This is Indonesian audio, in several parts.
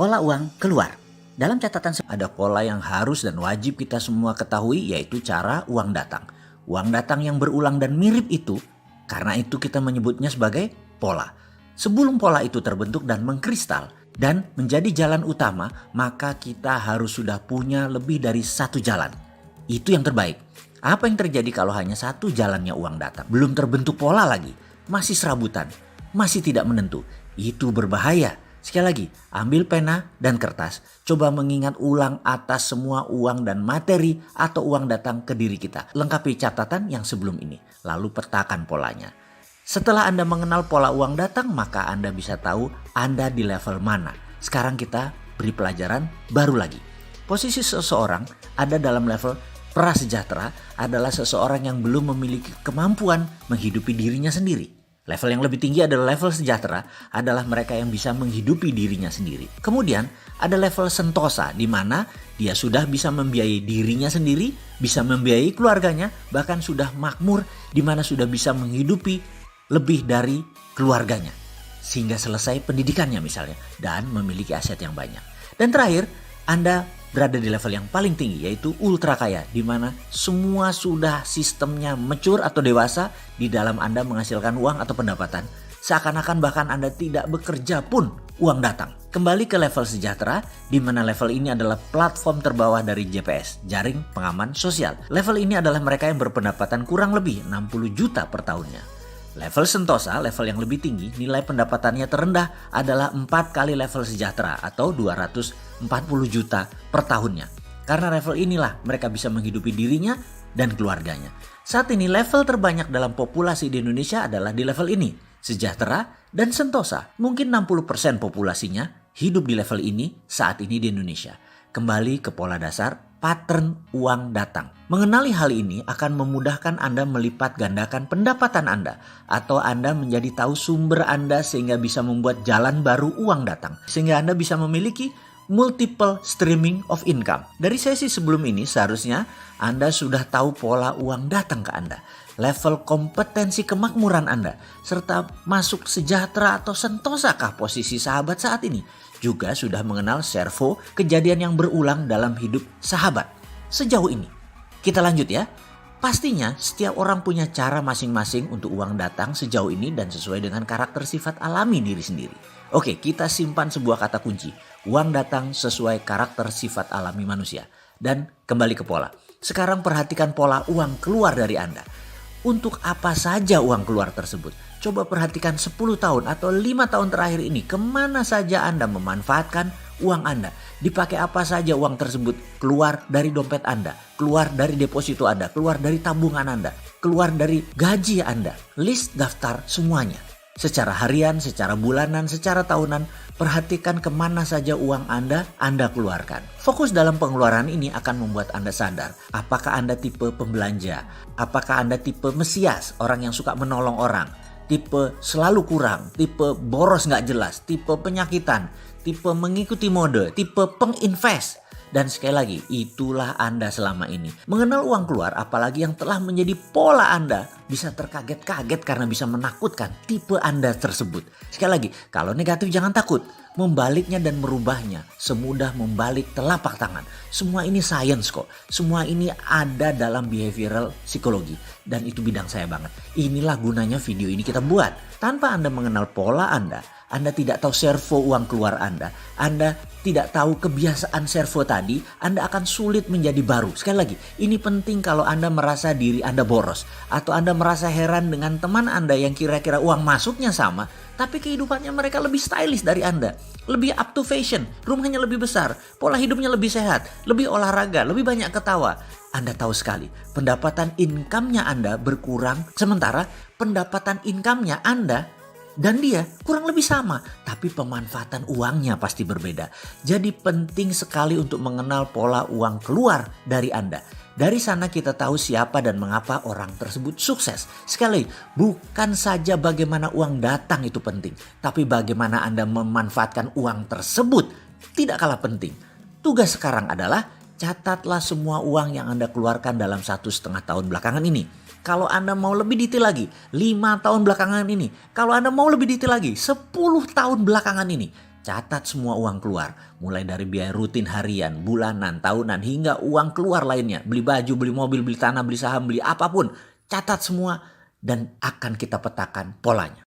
Pola uang keluar. Dalam catatan ada pola yang harus dan wajib kita semua ketahui, yaitu cara uang datang. Uang datang yang berulang dan mirip itu, karena itu kita menyebutnya sebagai pola. Sebelum pola itu terbentuk dan mengkristal dan menjadi jalan utama, maka kita harus sudah punya lebih dari satu jalan. Itu yang terbaik. Apa yang terjadi kalau hanya satu jalannya uang datang? Belum terbentuk pola lagi, masih serabutan, masih tidak menentu. Itu berbahaya. Sekali lagi, ambil pena dan kertas. Coba mengingat ulang atas semua uang dan materi atau uang datang ke diri kita. Lengkapi catatan yang sebelum ini. Lalu petakan polanya. Setelah Anda mengenal pola uang datang, maka Anda bisa tahu Anda di level mana. Sekarang kita beri pelajaran baru lagi. Posisi seseorang ada dalam level prasejahtera adalah seseorang yang belum memiliki kemampuan menghidupi dirinya sendiri. Level yang lebih tinggi adalah level sejahtera, adalah mereka yang bisa menghidupi dirinya sendiri. Kemudian ada level sentosa, di mana dia sudah bisa membiayai dirinya sendiri, bisa membiayai keluarganya, bahkan sudah makmur, di mana sudah bisa menghidupi lebih dari keluarganya. Sehingga selesai pendidikannya misalnya, dan memiliki aset yang banyak. Dan terakhir, Anda berada di level yang paling tinggi, yaitu ultra kaya, di mana semua sudah sistemnya mature atau dewasa di dalam Anda menghasilkan uang atau pendapatan. Seakan-akan bahkan Anda tidak bekerja pun uang datang. Kembali ke level sejahtera, di mana level ini adalah platform terbawah dari JPS, Jaring Pengaman Sosial. Level ini adalah mereka yang berpendapatan kurang lebih 60 juta per tahunnya. Level sentosa, level yang lebih tinggi, nilai pendapatannya terendah adalah 4 kali level sejahtera atau 240 juta per tahunnya. Karena level inilah mereka bisa menghidupi dirinya dan keluarganya. Saat ini level terbanyak dalam populasi di Indonesia adalah di level ini, sejahtera dan sentosa. Mungkin 60% populasinya hidup di level ini saat ini di Indonesia. Kembali ke pola dasar, pattern uang datang. Mengenali hal ini akan memudahkan Anda melipat gandakan pendapatan Anda atau Anda menjadi tahu sumber Anda sehingga bisa membuat jalan baru uang datang. Sehingga Anda bisa memiliki multiple streaming of income. Dari sesi sebelum ini seharusnya Anda sudah tahu pola uang datang ke Anda, level kompetensi kemakmuran Anda, serta masuk sejahtera atau sentosakah posisi sahabat saat ini. Juga sudah mengenal servo kejadian yang berulang dalam hidup sahabat. Sejauh ini, kita lanjut ya. Pastinya setiap orang punya cara masing-masing untuk uang datang sejauh ini dan sesuai dengan karakter sifat alami diri sendiri. Oke, kita simpan sebuah kata kunci. Uang datang sesuai karakter sifat alami manusia. Dan kembali ke pola. Sekarang perhatikan pola uang keluar dari Anda. Untuk apa saja uang keluar tersebut? Coba perhatikan 10 tahun atau 5 tahun terakhir ini, kemana saja Anda memanfaatkan uang Anda. Dipakai apa saja uang tersebut, keluar dari dompet Anda, keluar dari deposito Anda, keluar dari tabungan Anda, keluar dari gaji Anda. List daftar semuanya. Secara harian, secara bulanan, secara tahunan, perhatikan kemana saja uang Anda keluarkan. Fokus dalam pengeluaran ini akan membuat Anda sadar apakah Anda tipe pembelanja, apakah Anda tipe mesias, orang yang suka menolong orang, tipe selalu kurang, tipe boros gak jelas, tipe penyakitan, tipe mengikuti mode, tipe penginvest. Dan sekali lagi, itulah Anda selama ini. Mengenal uang keluar, apalagi yang telah menjadi pola Anda, bisa terkaget-kaget karena bisa menakutkan tipe Anda tersebut. Sekali lagi, kalau negatif jangan takut. Membaliknya dan merubahnya semudah membalik telapak tangan. Semua ini science kok. Semua ini ada dalam behavioral psikologi. Dan itu bidang saya banget. Inilah gunanya video ini kita buat. Tanpa Anda mengenal pola Anda tidak tahu servo uang keluar Anda tidak tahu kebiasaan servo tadi, Anda akan sulit menjadi baru. Sekali lagi, ini penting kalau Anda merasa diri Anda boros. Atau Anda merasa heran dengan teman Anda yang kira-kira uang masuknya sama, tapi kehidupannya mereka lebih stylish dari Anda. Lebih up to fashion, rumahnya lebih besar, pola hidupnya lebih sehat, lebih olahraga, lebih banyak ketawa. Anda tahu sekali, pendapatan income-nya Anda berkurang, sementara pendapatan income-nya Anda dan dia kurang lebih sama, tapi pemanfaatan uangnya pasti berbeda. Jadi penting sekali untuk mengenal pola uang keluar dari Anda. Dari sana kita tahu siapa dan mengapa orang tersebut sukses. Sekali, bukan saja bagaimana uang datang itu penting, tapi bagaimana Anda memanfaatkan uang tersebut tidak kalah penting. Tugas sekarang adalah catatlah semua uang yang Anda keluarkan dalam 1,5 tahun belakangan ini. Kalau Anda mau lebih detail lagi, 5 tahun belakangan ini. Kalau Anda mau lebih detail lagi, 10 tahun belakangan ini. Catat semua uang keluar, mulai dari biaya rutin harian, bulanan, tahunan, hingga uang keluar lainnya. Beli baju, beli mobil, beli tanah, beli saham, beli apapun. Catat semua dan akan kita petakan polanya.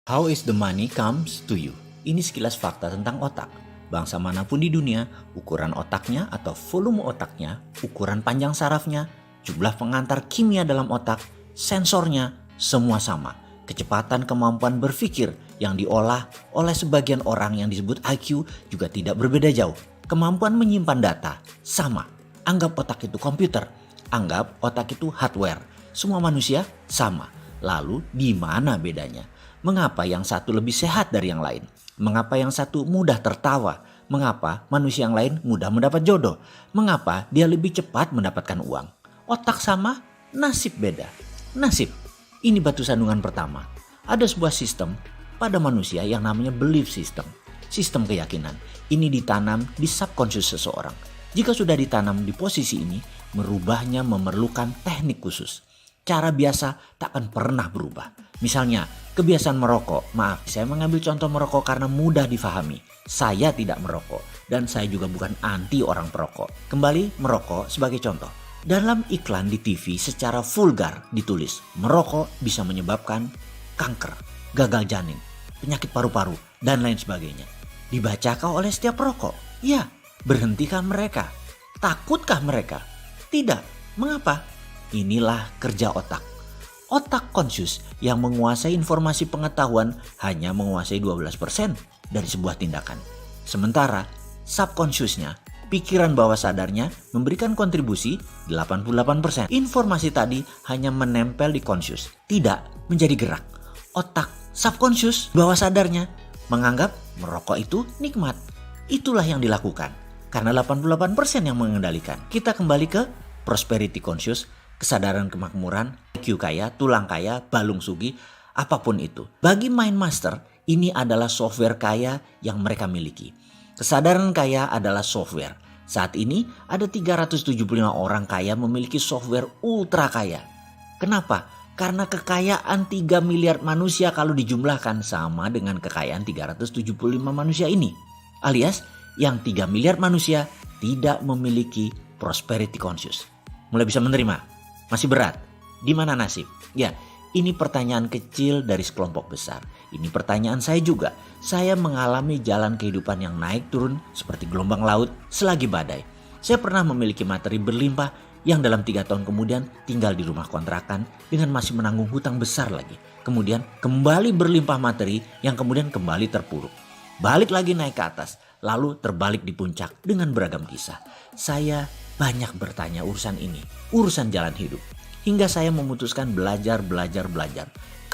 How is the money comes to you? Ini sekilas fakta tentang otak. Bangsa manapun di dunia, ukuran otaknya atau volume otaknya, ukuran panjang sarafnya, jumlah pengantar kimia dalam otak, sensornya, semua sama. Kecepatan kemampuan berpikir yang diolah oleh sebagian orang yang disebut IQ juga tidak berbeda jauh. Kemampuan menyimpan data, sama. Anggap otak itu komputer, anggap otak itu hardware. Semua manusia sama. Lalu di mana bedanya? Mengapa yang satu lebih sehat dari yang lain? Mengapa yang satu mudah tertawa? Mengapa manusia yang lain mudah mendapat jodoh? Mengapa dia lebih cepat mendapatkan uang? Otak sama, nasib beda. Nasib, ini batu sandungan pertama. Ada sebuah sistem pada manusia yang namanya belief system. Sistem keyakinan. Ini ditanam di subconscious seseorang. Jika sudah ditanam di posisi ini, merubahnya memerlukan teknik khusus. Cara biasa tak akan pernah berubah. Misalnya, kebiasaan merokok. Maaf, saya mengambil contoh merokok karena mudah difahami. Saya tidak merokok dan saya juga bukan anti orang perokok. Kembali merokok sebagai contoh. Dalam iklan di TV secara vulgar ditulis, merokok bisa menyebabkan kanker, gagal janin, penyakit paru-paru, dan lain sebagainya. Dibacakah oleh setiap perokok? Ya. Berhentikah mereka? Takutkah mereka? Tidak. Mengapa? Inilah kerja otak. Otak conscious yang menguasai informasi pengetahuan hanya menguasai 12% dari sebuah tindakan. Sementara subconsciousnya, pikiran bawah sadarnya memberikan kontribusi 88%. Informasi tadi hanya menempel di conscious, tidak menjadi gerak. Otak subconscious bawah sadarnya menganggap merokok itu nikmat. Itulah yang dilakukan karena 88% yang mengendalikan. Kita kembali ke prosperity conscious, kesadaran kemakmuran, IQ kaya, tulang kaya, balung sugih, apapun itu. Bagi Mind Master, ini adalah software kaya yang mereka miliki. Kesadaran kaya adalah software. Saat ini ada 375 orang kaya memiliki software ultra kaya. Kenapa? Karena kekayaan 3 miliar manusia kalau dijumlahkan sama dengan kekayaan 375 manusia ini. Alias yang 3 miliar manusia tidak memiliki prosperity conscious. Mulai bisa menerima? Masih berat? Di mana nasib? Ya, ini pertanyaan kecil dari sekelompok besar. Ini pertanyaan saya juga. Saya mengalami jalan kehidupan yang naik turun seperti gelombang laut selagi badai. Saya pernah memiliki materi berlimpah yang dalam 3 tahun kemudian tinggal di rumah kontrakan dengan masih menanggung hutang besar lagi. Kemudian kembali berlimpah materi yang kemudian kembali terpuruk. Balik lagi naik ke atas, lalu terbalik di puncak dengan beragam kisah. Saya banyak bertanya urusan ini, urusan jalan hidup. Hingga saya memutuskan belajar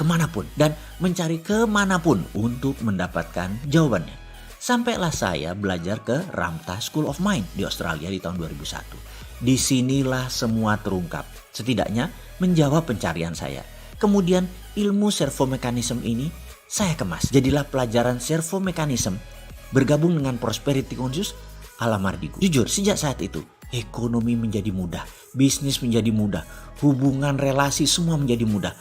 kemanapun dan mencari kemanapun untuk mendapatkan jawabannya. Sampailah saya belajar ke Ramtha School of Mind di Australia di tahun 2001. Disinilah semua terungkap, setidaknya menjawab pencarian saya. Kemudian ilmu servomekanisme ini saya kemas. Jadilah pelajaran servomekanisme bergabung dengan prosperity conscious ala Mardigu. Jujur, sejak saat itu ekonomi menjadi mudah, bisnis menjadi mudah, hubungan relasi semua menjadi mudah.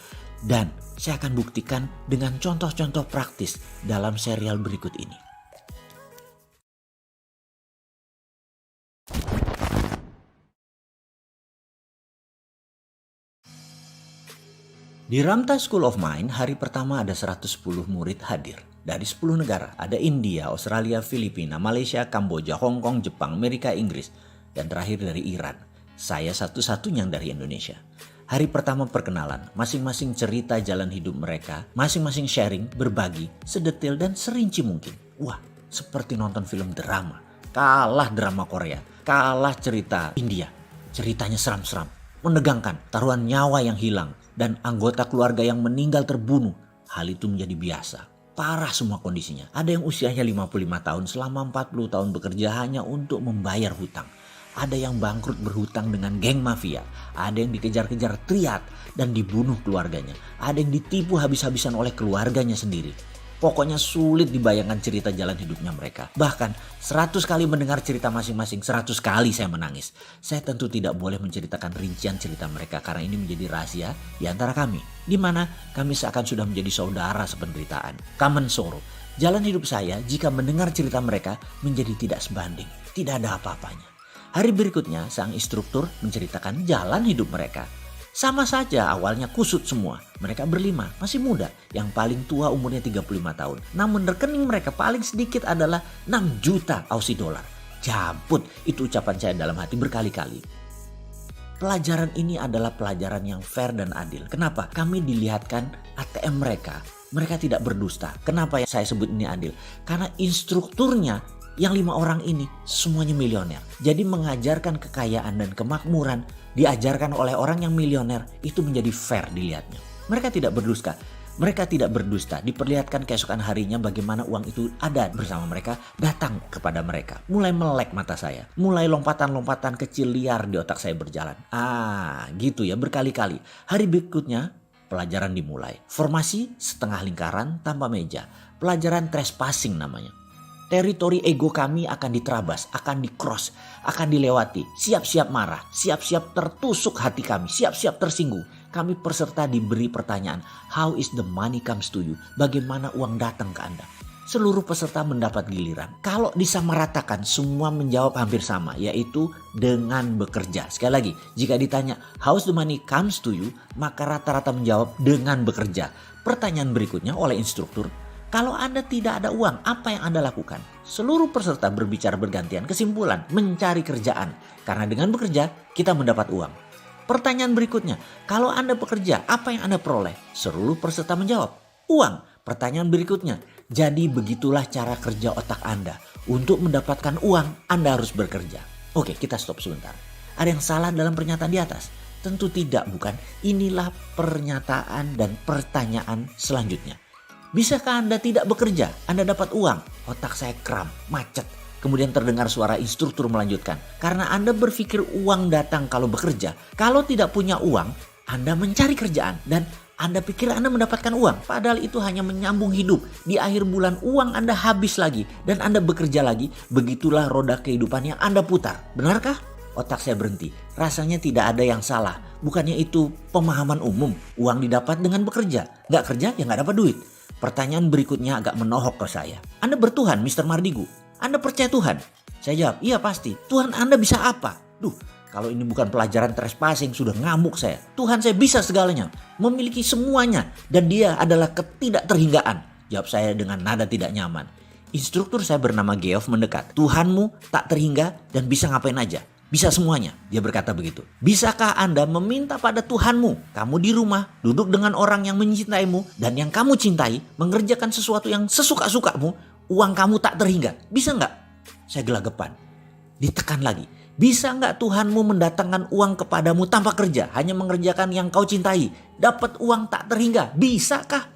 Dan saya akan buktikan dengan contoh-contoh praktis dalam serial berikut ini. Di Ramtha School of Mind, hari pertama ada 110 murid hadir. Dari 10 negara, ada India, Australia, Filipina, Malaysia, Kamboja, Hong Kong, Jepang, Amerika, Inggris, dan terakhir dari Iran. Saya satu-satunya yang dari Indonesia. Hari pertama perkenalan, masing-masing cerita jalan hidup mereka, masing-masing sharing, berbagi, sedetail dan serinci mungkin. Wah, seperti nonton film drama. Kalah drama Korea, kalah cerita India. Ceritanya seram-seram, menegangkan, taruhan nyawa yang hilang, dan anggota keluarga yang meninggal terbunuh. Hal itu menjadi biasa. Parah semua kondisinya. Ada yang usianya 55 tahun selama 40 tahun bekerja hanya untuk membayar hutang. Ada yang bangkrut berhutang dengan geng mafia. Ada yang dikejar-kejar triad dan dibunuh keluarganya. Ada yang ditipu habis-habisan oleh keluarganya sendiri. Pokoknya sulit dibayangkan cerita jalan hidupnya mereka. Bahkan 100 kali mendengar cerita masing-masing, 100 kali saya menangis. Saya tentu tidak boleh menceritakan rincian cerita mereka karena ini menjadi rahasia di antara kami. Di mana kami seakan sudah menjadi saudara sependeritaan. Common sorrow. Jalan hidup saya jika mendengar cerita mereka menjadi tidak sebanding. Tidak ada apa-apanya. Hari berikutnya sang instruktur menceritakan jalan hidup mereka. Sama saja awalnya kusut semua. Mereka berlima, masih muda. Yang paling tua umurnya 35 tahun. Namun rekening mereka paling sedikit adalah 6 juta Aussie dollar. Cabut, itu ucapan saya dalam hati berkali-kali. Pelajaran ini adalah pelajaran yang fair dan adil. Kenapa? Kami dilihatkan ATM mereka. Mereka tidak berdusta. Kenapa saya sebut ini adil? Karena instrukturnya yang 5 orang ini semuanya milioner. Jadi mengajarkan kekayaan dan kemakmuran diajarkan oleh orang yang milioner itu menjadi fair dilihatnya. Mereka tidak berdusta. Mereka tidak berdusta. Diperlihatkan keesokan harinya bagaimana uang itu ada bersama mereka, datang kepada mereka. Mulai melek mata saya. Mulai lompatan-lompatan kecil liar di otak saya berjalan. Gitu ya berkali-kali. Hari berikutnya pelajaran dimulai. Formasi setengah lingkaran tanpa meja. Pelajaran trespassing namanya. Teritori ego kami akan diterabas, akan di-cross, akan dilewati. Siap-siap marah, siap-siap tertusuk hati kami, siap-siap tersinggung. Kami peserta diberi pertanyaan, how is the money comes to you? Bagaimana uang datang ke Anda? Seluruh peserta mendapat giliran. Kalau disamaratakan semua menjawab hampir sama, yaitu dengan bekerja. Sekali lagi, jika ditanya how is the money comes to you, maka rata-rata menjawab dengan bekerja. Pertanyaan berikutnya oleh instruktur, kalau Anda tidak ada uang, apa yang Anda lakukan? Seluruh peserta berbicara bergantian, kesimpulan mencari kerjaan. Karena dengan bekerja, kita mendapat uang. Pertanyaan berikutnya, kalau Anda bekerja, apa yang Anda peroleh? Seluruh peserta menjawab, uang. Pertanyaan berikutnya, jadi begitulah cara kerja otak Anda. Untuk mendapatkan uang, Anda harus bekerja. Oke, kita stop sebentar. Ada yang salah dalam pernyataan di atas? Tentu tidak, bukan. Inilah pernyataan dan pertanyaan selanjutnya. Bisakah Anda tidak bekerja? Anda dapat uang? Otak saya kram, macet. Kemudian terdengar suara instruktur melanjutkan. Karena Anda berpikir uang datang kalau bekerja. Kalau tidak punya uang, Anda mencari kerjaan. Dan Anda pikir Anda mendapatkan uang. Padahal itu hanya menyambung hidup. Di akhir bulan uang Anda habis lagi. Dan Anda bekerja lagi. Begitulah roda kehidupan yang Anda putar. Benarkah? Otak saya berhenti. Rasanya tidak ada yang salah. Bukannya itu pemahaman umum. Uang didapat dengan bekerja. Nggak kerja ya nggak dapat duit. Pertanyaan berikutnya agak menohok ke saya. Anda bertuhan, Mr. Mardigu? Anda percaya Tuhan? Saya jawab, iya pasti. Tuhan Anda bisa apa? Kalau ini bukan pelajaran trespassing, sudah ngamuk saya. Tuhan saya bisa segalanya, memiliki semuanya. Dan dia adalah ketidakterhinggaan. Jawab saya dengan nada tidak nyaman. Instruktur saya bernama Geoff mendekat. Tuhanmu tak terhingga dan bisa ngapain aja. Bisa semuanya, dia berkata begitu. Bisakah Anda meminta pada Tuhanmu? Kamu di rumah, duduk dengan orang yang mencintaimu dan yang kamu cintai, mengerjakan sesuatu yang sesuka-sukamu, uang kamu tak terhingga. Bisa nggak? Saya gelagapan. Ditekan lagi. Bisa nggak Tuhanmu mendatangkan uang kepadamu tanpa kerja, hanya mengerjakan yang kau cintai, dapat uang tak terhingga? Bisakah?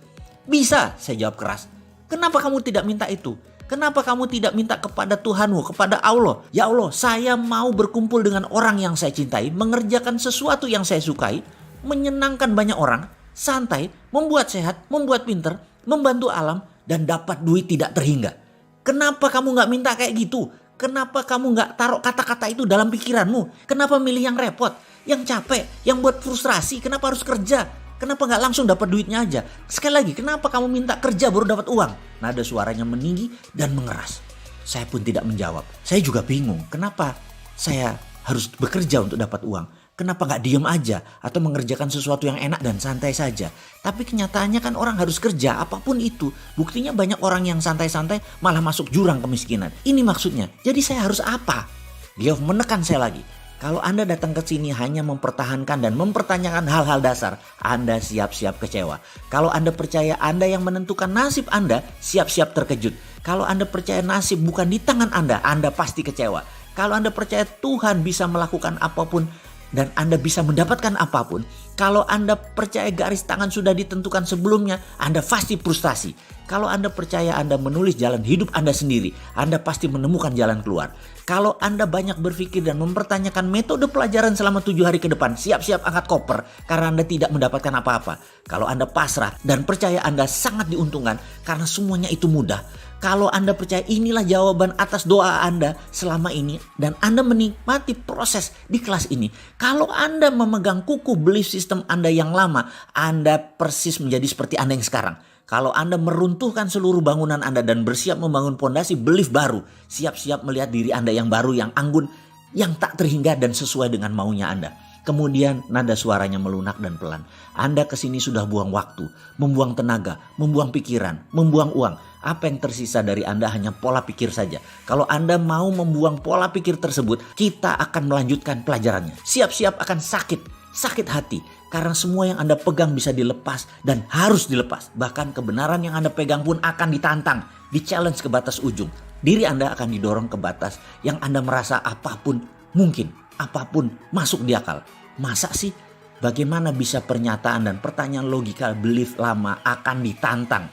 Bisa, saya jawab keras. Kenapa kamu tidak minta itu? Kenapa kamu tidak minta kepada Tuhanmu, kepada Allah? Ya Allah, saya mau berkumpul dengan orang yang saya cintai, mengerjakan sesuatu yang saya sukai, menyenangkan banyak orang, santai, membuat sehat, membuat pinter, membantu alam, dan dapat duit tidak terhingga. Kenapa kamu gak minta kayak gitu? Kenapa kamu gak taruh kata-kata itu dalam pikiranmu? Kenapa milih yang repot, yang capek, yang buat frustrasi? Kenapa harus kerja? Kenapa gak langsung dapat duitnya aja? Sekali lagi, kenapa kamu minta kerja baru dapat uang? Nada suaranya meninggi dan mengeras. Saya pun tidak menjawab. Saya juga bingung. Kenapa saya harus bekerja untuk dapat uang? Kenapa gak diem aja atau mengerjakan sesuatu yang enak dan santai saja? Tapi kenyataannya kan orang harus kerja apapun itu. Buktinya banyak orang yang santai-santai malah masuk jurang kemiskinan. Ini maksudnya. Jadi saya harus apa? Geoff menekan saya lagi. Kalau Anda datang ke sini hanya mempertahankan dan mempertanyakan hal-hal dasar, Anda siap-siap kecewa. Kalau Anda percaya Anda yang menentukan nasib Anda, siap-siap terkejut. Kalau Anda percaya nasib bukan di tangan Anda pasti kecewa. Kalau Anda percaya Tuhan bisa melakukan apapun dan Anda bisa mendapatkan apapun, Kalau Anda percaya garis tangan sudah ditentukan sebelumnya, Anda pasti frustasi. Kalau Anda percaya Anda menulis jalan hidup Anda sendiri, Anda pasti menemukan jalan keluar. Kalau Anda banyak berpikir dan mempertanyakan metode pelajaran selama 7 hari ke depan, siap-siap angkat koper karena Anda tidak mendapatkan apa-apa. Kalau Anda pasrah dan percaya Anda sangat diuntungkan karena semuanya itu mudah. Kalau Anda percaya inilah jawaban atas doa Anda selama ini dan Anda menikmati proses di kelas ini. Kalau Anda memegang kukuh belief system Anda yang lama, Anda persis menjadi seperti Anda yang sekarang. Kalau Anda meruntuhkan seluruh bangunan Anda dan bersiap membangun pondasi belief baru, siap-siap melihat diri Anda yang baru, yang anggun, yang tak terhingga dan sesuai dengan maunya Anda. Kemudian nada suaranya melunak dan pelan. Anda kesini sudah buang waktu, membuang tenaga, membuang pikiran, membuang uang. Apa yang tersisa dari Anda hanya pola pikir saja. Kalau Anda mau membuang pola pikir tersebut, kita akan melanjutkan pelajarannya. Siap-siap akan sakit hati. Karena semua yang Anda pegang bisa dilepas dan harus dilepas. Bahkan kebenaran yang Anda pegang pun akan ditantang, di-challenge ke batas ujung. Diri Anda akan didorong ke batas yang Anda merasa apapun mungkin, apapun masuk di akal. Masa sih? Bagaimana bisa pernyataan dan pertanyaan logika belief lama akan ditantang?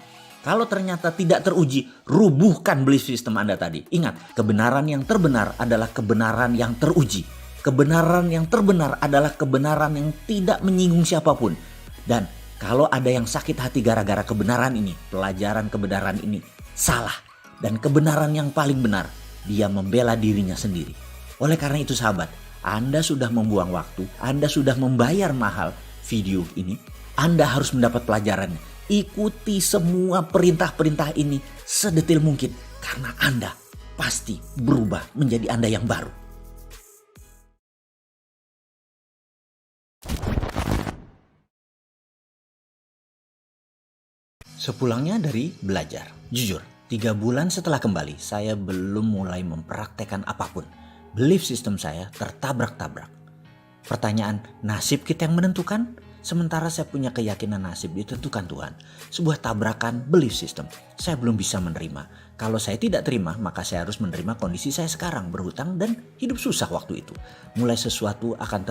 Kalau ternyata tidak teruji, rubuhkan belief system Anda tadi. Ingat, kebenaran yang terbenar adalah kebenaran yang teruji. Kebenaran yang terbenar adalah kebenaran yang tidak menyinggung siapapun. Dan kalau ada yang sakit hati gara-gara kebenaran ini, pelajaran kebenaran ini salah. Dan kebenaran yang paling benar, dia membela dirinya sendiri. Oleh karena itu sahabat, Anda sudah membuang waktu, Anda sudah membayar mahal video ini, Anda harus mendapat pelajarannya. Ikuti semua perintah-perintah ini sedetil mungkin karena Anda pasti berubah menjadi Anda yang baru. Sepulangnya dari belajar, jujur, 3 bulan setelah kembali, saya belum mulai mempraktekkan apapun. Belief system saya tertabrak-tabrak. Pertanyaan, nasib kita yang menentukan? Sementara saya punya keyakinan nasib ditentukan Tuhan. Sebuah tabrakan belief system. Saya belum bisa menerima. Kalau saya tidak terima, maka saya harus menerima kondisi saya sekarang, berhutang dan hidup susah waktu itu. Memulai sesuatu akan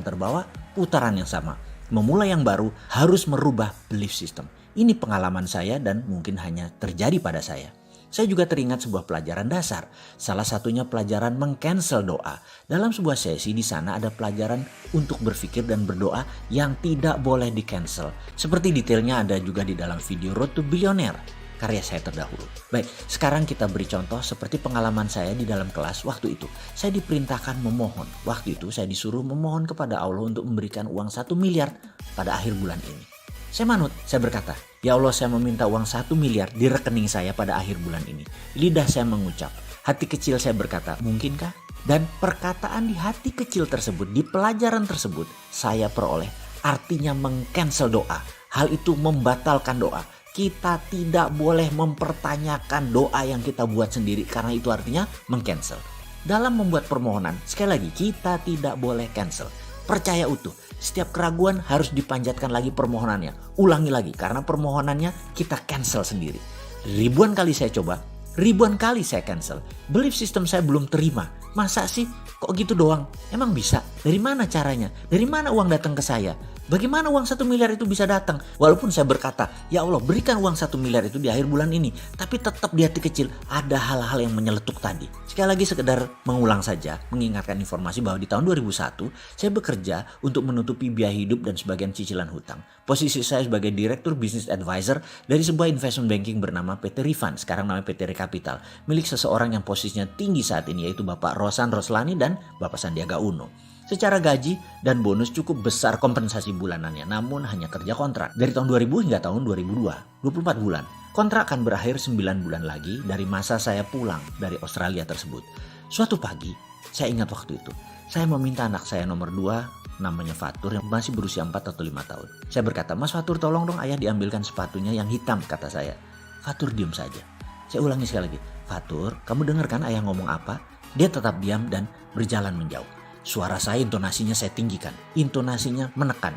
terbawa putaran yang sama. Memulai yang baru harus merubah belief system. Ini pengalaman saya dan mungkin hanya terjadi pada saya. Saya juga teringat sebuah pelajaran dasar. Salah satunya pelajaran meng-cancel doa. Dalam sebuah sesi di sana ada pelajaran untuk berpikir dan berdoa yang tidak boleh di-cancel. Seperti detailnya ada juga di dalam video Road to Billionaire, karya saya terdahulu. Baik, sekarang kita beri contoh seperti pengalaman saya di dalam kelas waktu itu. Saya diperintahkan memohon. Waktu itu saya disuruh memohon kepada Allah untuk memberikan uang 1 miliar pada akhir bulan ini. Saya manut, saya berkata, ya Allah, saya meminta uang 1 miliar di rekening saya pada akhir bulan ini. Lidah saya mengucap, hati kecil saya berkata, mungkinkah? Dan perkataan di hati kecil tersebut, di pelajaran tersebut, saya peroleh artinya meng-cancel doa. Hal itu membatalkan doa. Kita tidak boleh mempertanyakan doa yang kita buat sendiri karena itu artinya meng-cancel. Dalam membuat permohonan, sekali lagi kita tidak boleh cancel. Percaya utuh, setiap keraguan harus dipanjatkan lagi permohonannya. Ulangi lagi karena permohonannya kita cancel sendiri. Ribuan kali saya coba, ribuan kali saya cancel. Belief system saya belum terima. Masa sih kok gitu doang? Emang bisa? Dari mana caranya? Dari mana uang datang ke saya? Bagaimana uang 1 miliar itu bisa datang? Walaupun saya berkata, ya Allah berikan uang 1 miliar itu di akhir bulan ini. Tapi tetap di hati kecil ada hal-hal yang menyeletuk tadi. Sekali lagi sekedar mengulang saja, mengingatkan informasi bahwa di tahun 2001 saya bekerja untuk menutupi biaya hidup dan sebagian cicilan hutang. Posisi saya sebagai Direktur Business Advisor dari sebuah investment banking bernama PT Rifan, sekarang namanya PT Rekapital, milik seseorang yang posisinya tinggi saat ini yaitu Bapak Rosan Roslani dan Bapak Sandiaga Uno. Secara gaji dan bonus cukup besar kompensasi bulanannya, namun hanya kerja kontrak. Dari tahun 2000 hingga tahun 2002, 24 bulan. Kontrak akan berakhir 9 bulan lagi dari masa saya pulang dari Australia tersebut. Suatu pagi, saya ingat waktu itu, saya meminta anak saya nomor 2, namanya Fatur, yang masih berusia 4 atau 5 tahun. Saya berkata, Mas Fatur tolong dong ayah diambilkan sepatunya yang hitam, kata saya. Fatur diam saja. Saya ulangi sekali lagi, Fatur, kamu dengar kan ayah ngomong apa? Dia tetap diam dan berjalan menjauh. Suara saya, intonasinya saya tinggikan, intonasinya menekan,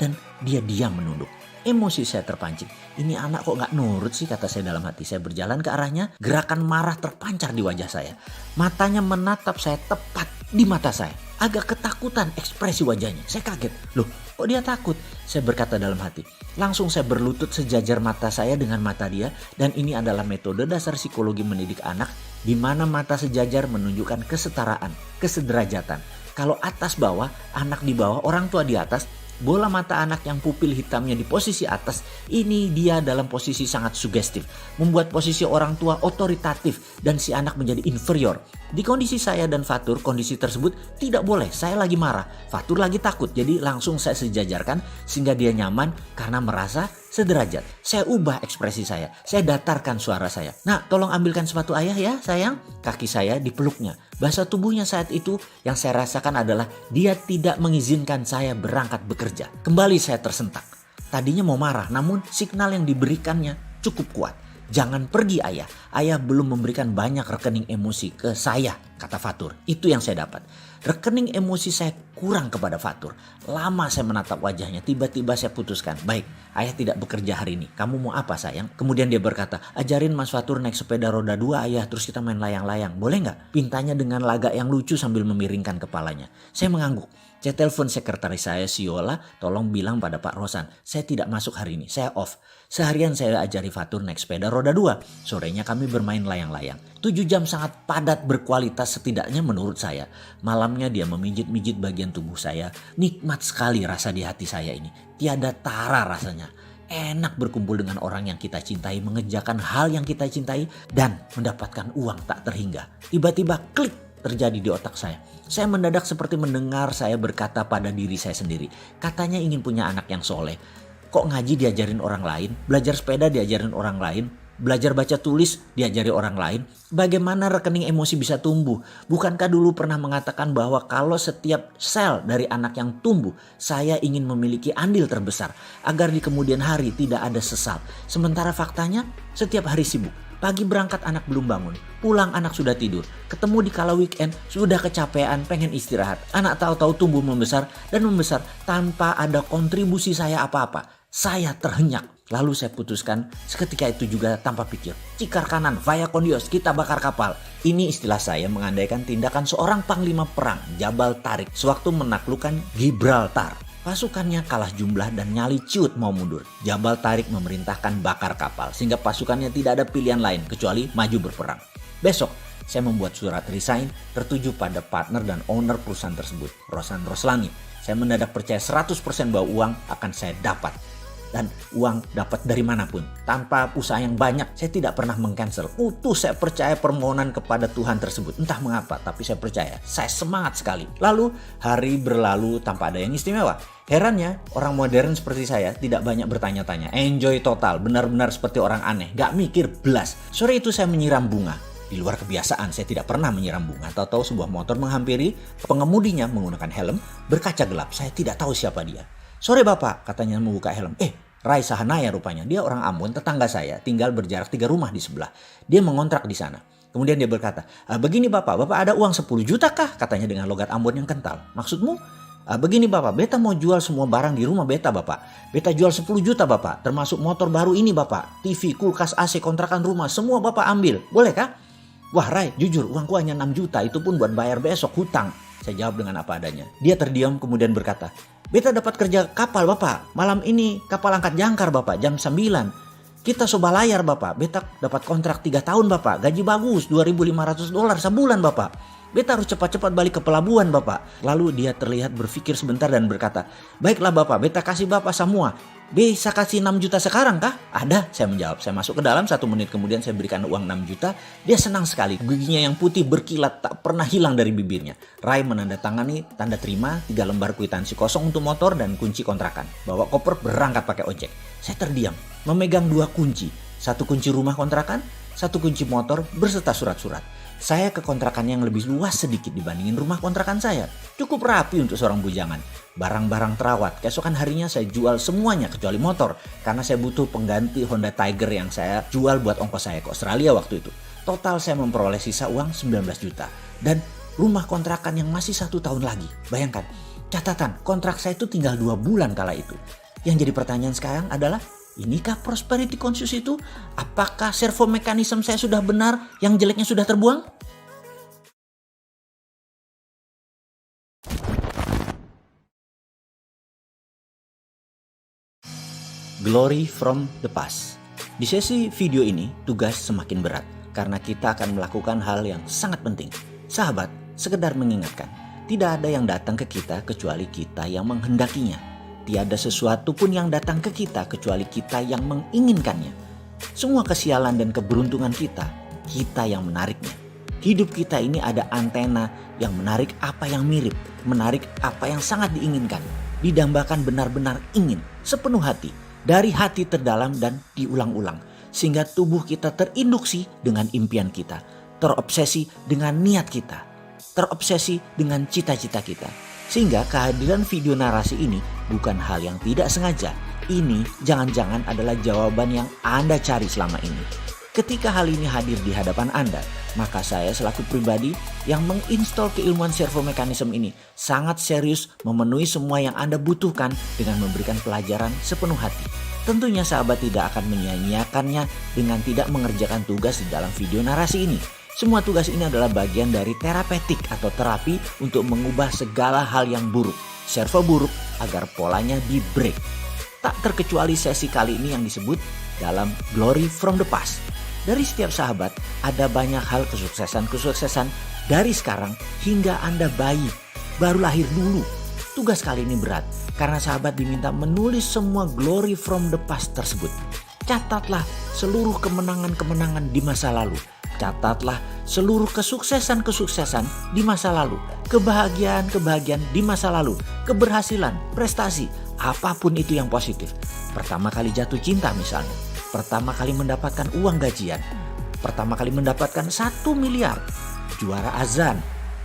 dan dia diam menunduk. Emosi saya terpancing. Ini anak kok gak nurut sih, kata saya dalam hati. Saya berjalan ke arahnya, gerakan marah terpancar di wajah saya. Matanya menatap saya tepat di mata saya. Agak ketakutan ekspresi wajahnya. Saya kaget. Loh, kok dia takut? Saya berkata dalam hati. Langsung saya berlutut sejajar mata saya dengan mata dia. Dan ini adalah metode dasar psikologi mendidik anak, di mana mata sejajar menunjukkan kesetaraan, kesederajatan. Kalau atas bawah, anak di bawah, orang tua di atas, bola mata anak yang pupil hitamnya di posisi atas, ini dia dalam posisi sangat sugestif. Membuat posisi orang tua otoritatif dan si anak menjadi inferior. Di kondisi saya dan Fatur, kondisi tersebut tidak boleh. Saya lagi marah, Fatur lagi takut. Jadi langsung saya sejajarkan sehingga dia nyaman karena merasa sederajat. Saya ubah ekspresi saya datarkan suara saya. Nah, tolong ambilkan sepatu ayah ya sayang. Kaki saya dipeluknya. Bahasa tubuhnya saat itu yang saya rasakan adalah dia tidak mengizinkan saya berangkat bekerja. Kembali saya tersentak. Tadinya mau marah, namun signal yang diberikannya cukup kuat. Jangan pergi ayah. Ayah belum memberikan banyak rekening emosi ke saya, kata Fatur. Itu yang saya dapat. Rekening emosi saya kurang kepada Fatur. Lama saya menatap wajahnya. Tiba-tiba saya putuskan. Baik, ayah tidak bekerja hari ini. Kamu mau apa sayang? Kemudian dia berkata, ajarin Mas Fatur naik sepeda roda 2 ayah. Terus kita main layang-layang. Boleh nggak? Pintanya dengan lagak yang lucu sambil memiringkan kepalanya. Saya mengangguk. Saya telepon sekretaris saya, Siola, tolong bilang pada Pak Rosan, saya tidak masuk hari ini, saya off. Seharian saya ajari Fatur naik sepeda roda 2, sorenya kami bermain layang-layang. 7 jam sangat padat berkualitas setidaknya menurut saya. Malamnya dia memijit-mijit bagian tubuh saya, nikmat sekali rasa di hati saya ini. Tiada tara rasanya. Enak berkumpul dengan orang yang kita cintai, mengerjakan hal yang kita cintai, dan mendapatkan uang tak terhingga. Tiba-tiba klik terjadi di otak saya. Saya mendadak seperti mendengar saya berkata pada diri saya sendiri. Katanya ingin punya anak yang soleh. Kok ngaji diajarin orang lain? Belajar sepeda diajarin orang lain? Belajar baca tulis diajari orang lain? Bagaimana rekening emosi bisa tumbuh? Bukankah dulu pernah mengatakan bahwa kalau setiap sel dari anak yang tumbuh, saya ingin memiliki andil terbesar agar di kemudian hari tidak ada sesal. Sementara faktanya setiap hari sibuk. Pagi berangkat anak belum bangun, pulang anak sudah tidur, ketemu di kala weekend sudah kecapean pengen istirahat. Anak tahu-tahu tumbuh membesar dan membesar tanpa ada kontribusi saya apa-apa. Saya terhenyak. Lalu saya putuskan seketika itu juga tanpa pikir. Cikar kanan, via kondios, kita bakar kapal. Ini istilah saya mengandaikan tindakan seorang panglima perang, Jabal Tarik, sewaktu menaklukkan Gibraltar. Pasukannya kalah jumlah dan nyali ciut mau mundur. Jabal Tarik memerintahkan bakar kapal sehingga pasukannya tidak ada pilihan lain kecuali maju berperang. Besok saya membuat surat resign tertuju pada partner dan owner perusahaan tersebut, Rosan Roslani. Saya mendadak percaya 100% bahwa uang akan saya dapat. Dan uang dapat dari manapun. Tanpa usaha yang banyak, saya tidak pernah mengcancel. Utuh saya percaya permohonan kepada Tuhan tersebut. Entah mengapa, tapi saya percaya. Saya semangat sekali. Lalu hari berlalu tanpa ada yang istimewa. Herannya, orang modern seperti saya tidak banyak bertanya-tanya. Enjoy total, benar-benar seperti orang aneh. Gak mikir belas. Sore itu saya menyiram bunga. Di luar kebiasaan, saya tidak pernah menyiram bunga. Tahu-tahu sebuah motor menghampiri, pengemudinya menggunakan helm, berkaca gelap. Saya tidak tahu siapa dia. Sore bapak, katanya membuka helm. Rai Sahanaya rupanya. Dia orang Ambon, tetangga saya. Tinggal berjarak 3 rumah di sebelah. Dia mengontrak di sana. Kemudian dia berkata, begini bapak ada uang 10 juta kah? Katanya dengan logat Ambon yang kental. Maksudmu? Begini bapak, beta mau jual semua barang di rumah beta bapak. Beta jual 10 juta bapak. Termasuk motor baru ini bapak. TV, kulkas, AC, kontrakan rumah. Semua bapak ambil. Boleh kah? Wah Rai, jujur uangku hanya 6 juta. Itu pun buat bayar besok hutang. Saya jawab dengan apa adanya. Dia terdiam kemudian berkata, beta dapat kerja kapal bapak. Malam ini kapal angkat jangkar bapak jam 9. Kita coba layar bapak. Beta dapat kontrak 3 tahun bapak. Gaji bagus $2.500 sebulan bapak. Beta harus cepat-cepat balik ke pelabuhan bapak. Lalu dia terlihat berpikir sebentar dan berkata, baiklah bapak, beta kasih bapak semua. Bisa kasih 6 juta sekarang kah? Ada, saya menjawab. Saya masuk ke dalam, 1 menit kemudian saya berikan uang 6 juta. Dia senang sekali. Giginya yang putih berkilat tak pernah hilang dari bibirnya. Rai menandatangani tanda terima 3 lembar kwitansi kosong untuk motor dan kunci kontrakan. Bawa koper berangkat pakai ojek. Saya terdiam, memegang 2 kunci. 1 kunci rumah kontrakan, 1 kunci motor berserta surat-surat. Saya ke kontrakan yang lebih luas sedikit dibandingin rumah kontrakan saya. Cukup rapi untuk seorang bujangan. Barang-barang terawat. Keesokan harinya saya jual semuanya kecuali motor. Karena saya butuh pengganti Honda Tiger yang saya jual buat ongkos saya ke Australia waktu itu. Total saya memperoleh sisa uang 19 juta. Dan rumah kontrakan yang masih 1 tahun lagi. Bayangkan, catatan kontrak saya itu tinggal 2 bulan kala itu. Yang jadi pertanyaan sekarang adalah, inikah prosperity conscious itu? Apakah servo mekanisme saya sudah benar, yang jeleknya sudah terbuang? Glory from the Past. Di sesi video ini, tugas semakin berat karena kita akan melakukan hal yang sangat penting. Sahabat, sekedar mengingatkan, tidak ada yang datang ke kita kecuali kita yang menghendakinya. Tiada sesuatu pun yang datang ke kita kecuali kita yang menginginkannya. Semua kesialan dan keberuntungan kita yang menariknya. Hidup kita ini ada antena yang menarik apa yang mirip, menarik apa yang sangat diinginkan. Didambakan benar-benar ingin, sepenuh hati, dari hati terdalam dan diulang-ulang. Sehingga tubuh kita terinduksi dengan impian kita, terobsesi dengan niat kita, terobsesi dengan cita-cita kita. Sehingga kehadiran video narasi ini bukan hal yang tidak sengaja. Ini jangan-jangan adalah jawaban yang Anda cari selama ini. Ketika hal ini hadir di hadapan Anda, maka saya selaku pribadi yang menginstal keilmuan servomekanisme ini sangat serius memenuhi semua yang Anda butuhkan dengan memberikan pelajaran sepenuh hati. Tentunya sahabat tidak akan menyia-nyiakannya dengan tidak mengerjakan tugas di dalam video narasi ini. Semua tugas ini adalah bagian dari terapeutik atau terapi untuk mengubah segala hal yang buruk, servo buruk agar polanya di break. Tak terkecuali sesi kali ini yang disebut dalam Glory from the Past. Dari setiap sahabat ada banyak hal kesuksesan dari sekarang hingga Anda bayi, baru lahir dulu. Tugas kali ini berat karena sahabat diminta menulis semua glory from the past tersebut. Catatlah seluruh kemenangan-kemenangan di masa lalu. Catatlah seluruh kesuksesan-kesuksesan di masa lalu. Kebahagiaan-kebahagiaan di masa lalu. Keberhasilan, prestasi, apapun itu yang positif. Pertama kali jatuh cinta misalnya. Pertama kali mendapatkan uang gajian. Pertama kali mendapatkan 1 miliar. Juara azan.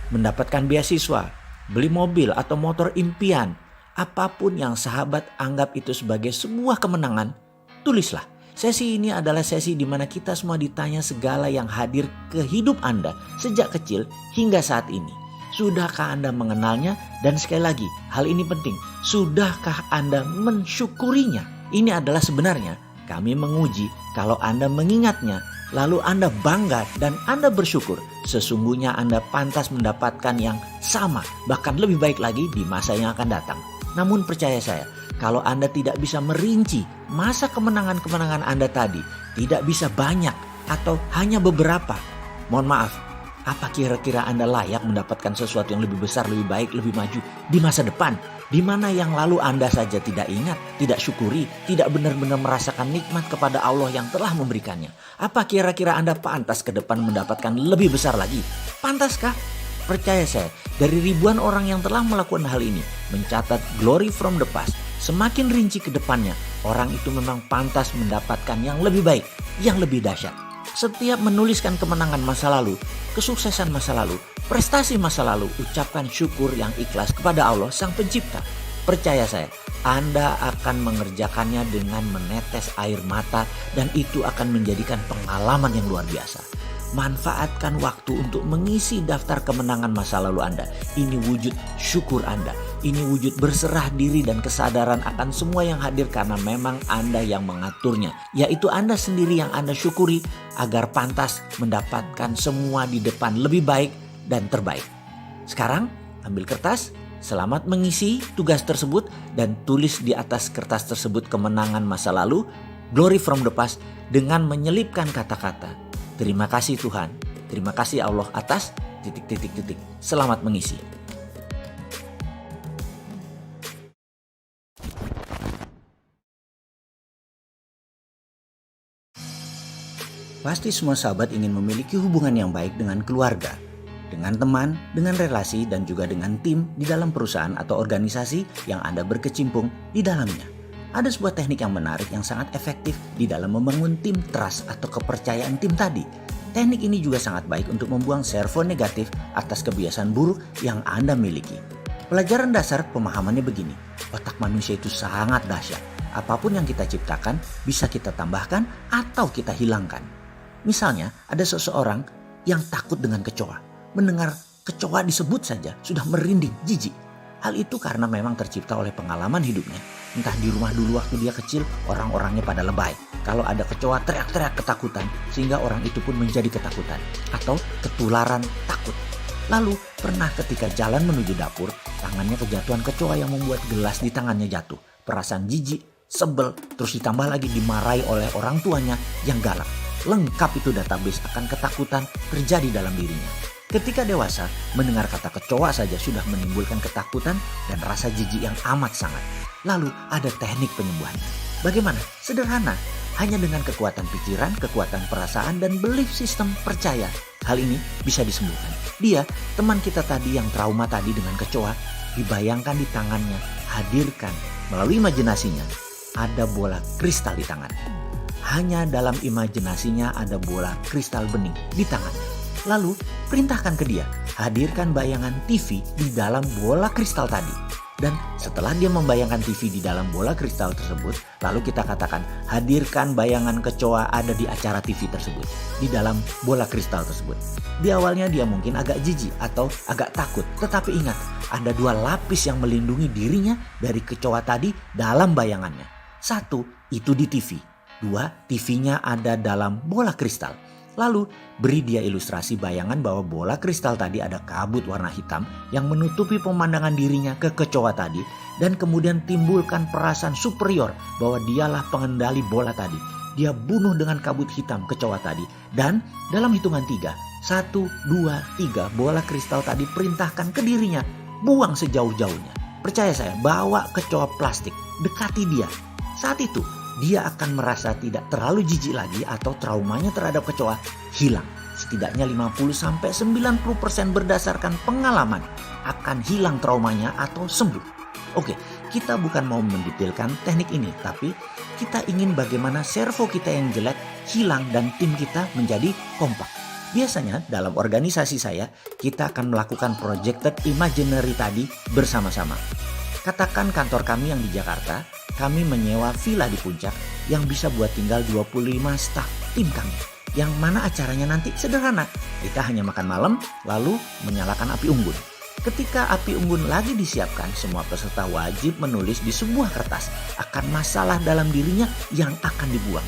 Mendapatkan beasiswa. Beli mobil atau motor impian. Apapun yang sahabat anggap itu sebagai sebuah kemenangan, tulislah. Sesi ini adalah sesi di mana kita semua ditanya segala yang hadir ke hidup Anda sejak kecil hingga saat ini. Sudahkah Anda mengenalnya? Dan sekali lagi, hal ini penting. Sudahkah Anda mensyukurinya? Ini adalah sebenarnya kami menguji kalau Anda mengingatnya, lalu Anda bangga dan Anda bersyukur. Sesungguhnya Anda pantas mendapatkan yang sama, bahkan lebih baik lagi di masa yang akan datang. Namun percaya saya, kalau Anda tidak bisa merinci masa kemenangan-kemenangan Anda tadi, tidak bisa banyak atau hanya beberapa, mohon maaf, apa kira-kira Anda layak mendapatkan sesuatu yang lebih besar, lebih baik, lebih maju di masa depan? Di mana yang lalu Anda saja tidak ingat, tidak syukuri, tidak benar-benar merasakan nikmat kepada Allah yang telah memberikannya. Apa kira-kira Anda pantas ke depan mendapatkan lebih besar lagi? Pantaskah? Percaya saya, dari ribuan orang yang telah melakukan hal ini, mencatat glory from the past, semakin rinci ke depannya, orang itu memang pantas mendapatkan yang lebih baik, yang lebih dahsyat. Setiap menuliskan kemenangan masa lalu, kesuksesan masa lalu, prestasi masa lalu, ucapkan syukur yang ikhlas kepada Allah Sang Pencipta. Percaya saya, Anda akan mengerjakannya dengan menetes air mata dan itu akan menjadikan pengalaman yang luar biasa. Manfaatkan waktu untuk mengisi daftar kemenangan masa lalu Anda. Ini wujud syukur Anda. Ini wujud berserah diri dan kesadaran akan semua yang hadir karena memang Anda yang mengaturnya. Yaitu Anda sendiri yang Anda syukuri agar pantas mendapatkan semua di depan lebih baik dan terbaik. Sekarang ambil kertas, selamat mengisi tugas tersebut dan tulis di atas kertas tersebut kemenangan masa lalu, glory from the past dengan menyelipkan kata-kata. Terima kasih Tuhan, terima kasih Allah atas ... Selamat mengisi. Pasti semua sahabat ingin memiliki hubungan yang baik dengan keluarga, dengan teman, dengan relasi, dan juga dengan tim di dalam perusahaan atau organisasi yang Anda berkecimpung di dalamnya. Ada sebuah teknik yang menarik yang sangat efektif di dalam membangun tim trust atau kepercayaan tim tadi. Teknik ini juga sangat baik untuk membuang servo negatif atas kebiasaan buruk yang Anda miliki. Pelajaran dasar pemahamannya begini, otak manusia itu sangat dahsyat. Apapun yang kita ciptakan bisa kita tambahkan atau kita hilangkan. Misalnya ada seseorang yang takut dengan kecoa. Mendengar kecoa disebut saja sudah merinding, jijik. Hal itu karena memang tercipta oleh pengalaman hidupnya. Entah di rumah dulu waktu dia kecil, orang-orangnya pada lebay. Kalau ada kecoa teriak-teriak ketakutan, sehingga orang itu pun menjadi ketakutan. Atau ketularan takut. Lalu pernah ketika jalan menuju dapur, tangannya kejatuhan kecoa yang membuat gelas di tangannya jatuh. Perasaan jijik sebel, terus ditambah lagi dimarahi oleh orang tuanya yang galak. Lengkap itu database akan ketakutan terjadi dalam dirinya. Ketika dewasa, mendengar kata kecoa saja sudah menimbulkan ketakutan dan rasa jijik yang amat sangat. Lalu ada teknik penyembuhannya. Bagaimana? Sederhana. Hanya dengan kekuatan pikiran, kekuatan perasaan, dan belief system percaya. Hal ini bisa disembuhkan. Dia, teman kita tadi yang trauma tadi dengan kecoa, dibayangkan di tangannya, hadirkan melalui imajinasinya, ada bola kristal di tangan. Hanya dalam imajinasinya ada bola kristal bening di tangan. Lalu perintahkan ke dia, hadirkan bayangan TV di dalam bola kristal tadi. Dan setelah dia membayangkan TV di dalam bola kristal tersebut, lalu kita katakan, hadirkan bayangan kecoa ada di acara TV tersebut, di dalam bola kristal tersebut. Di awalnya dia mungkin agak jijik atau agak takut, tetapi ingat, ada 2 lapis yang melindungi dirinya dari kecoa tadi dalam bayangannya. 1, itu di TV. 2, TV-nya ada dalam bola kristal. Lalu beri dia ilustrasi bayangan bahwa bola kristal tadi ada kabut warna hitam yang menutupi pemandangan dirinya ke kecoa tadi. Dan kemudian timbulkan perasaan superior bahwa dialah pengendali bola tadi. Dia bunuh dengan kabut hitam kecoa tadi. Dan dalam hitungan 3, 1, 2, 3 bola kristal tadi perintahkan ke dirinya. Buang sejauh-jauhnya. Percaya saya, bawa kecoa plastik, dekati dia. Saat itu dia akan merasa tidak terlalu jijik lagi atau traumanya terhadap kecoa hilang. Setidaknya 50-90% berdasarkan pengalaman akan hilang traumanya atau sembuh. Oke, kita bukan mau mendetailkan teknik ini, tapi kita ingin bagaimana servo kita yang jelek hilang dan tim kita menjadi kompak. Biasanya dalam organisasi saya, kita akan melakukan projected imaginary tadi bersama-sama. Katakan kantor kami yang di Jakarta, kami menyewa villa di puncak yang bisa buat tinggal 25 staf tim kami. Yang mana acaranya nanti sederhana. Kita hanya makan malam lalu menyalakan api unggun. Ketika api unggun lagi disiapkan, semua peserta wajib menulis di sebuah kertas akan masalah dalam dirinya yang akan dibuang.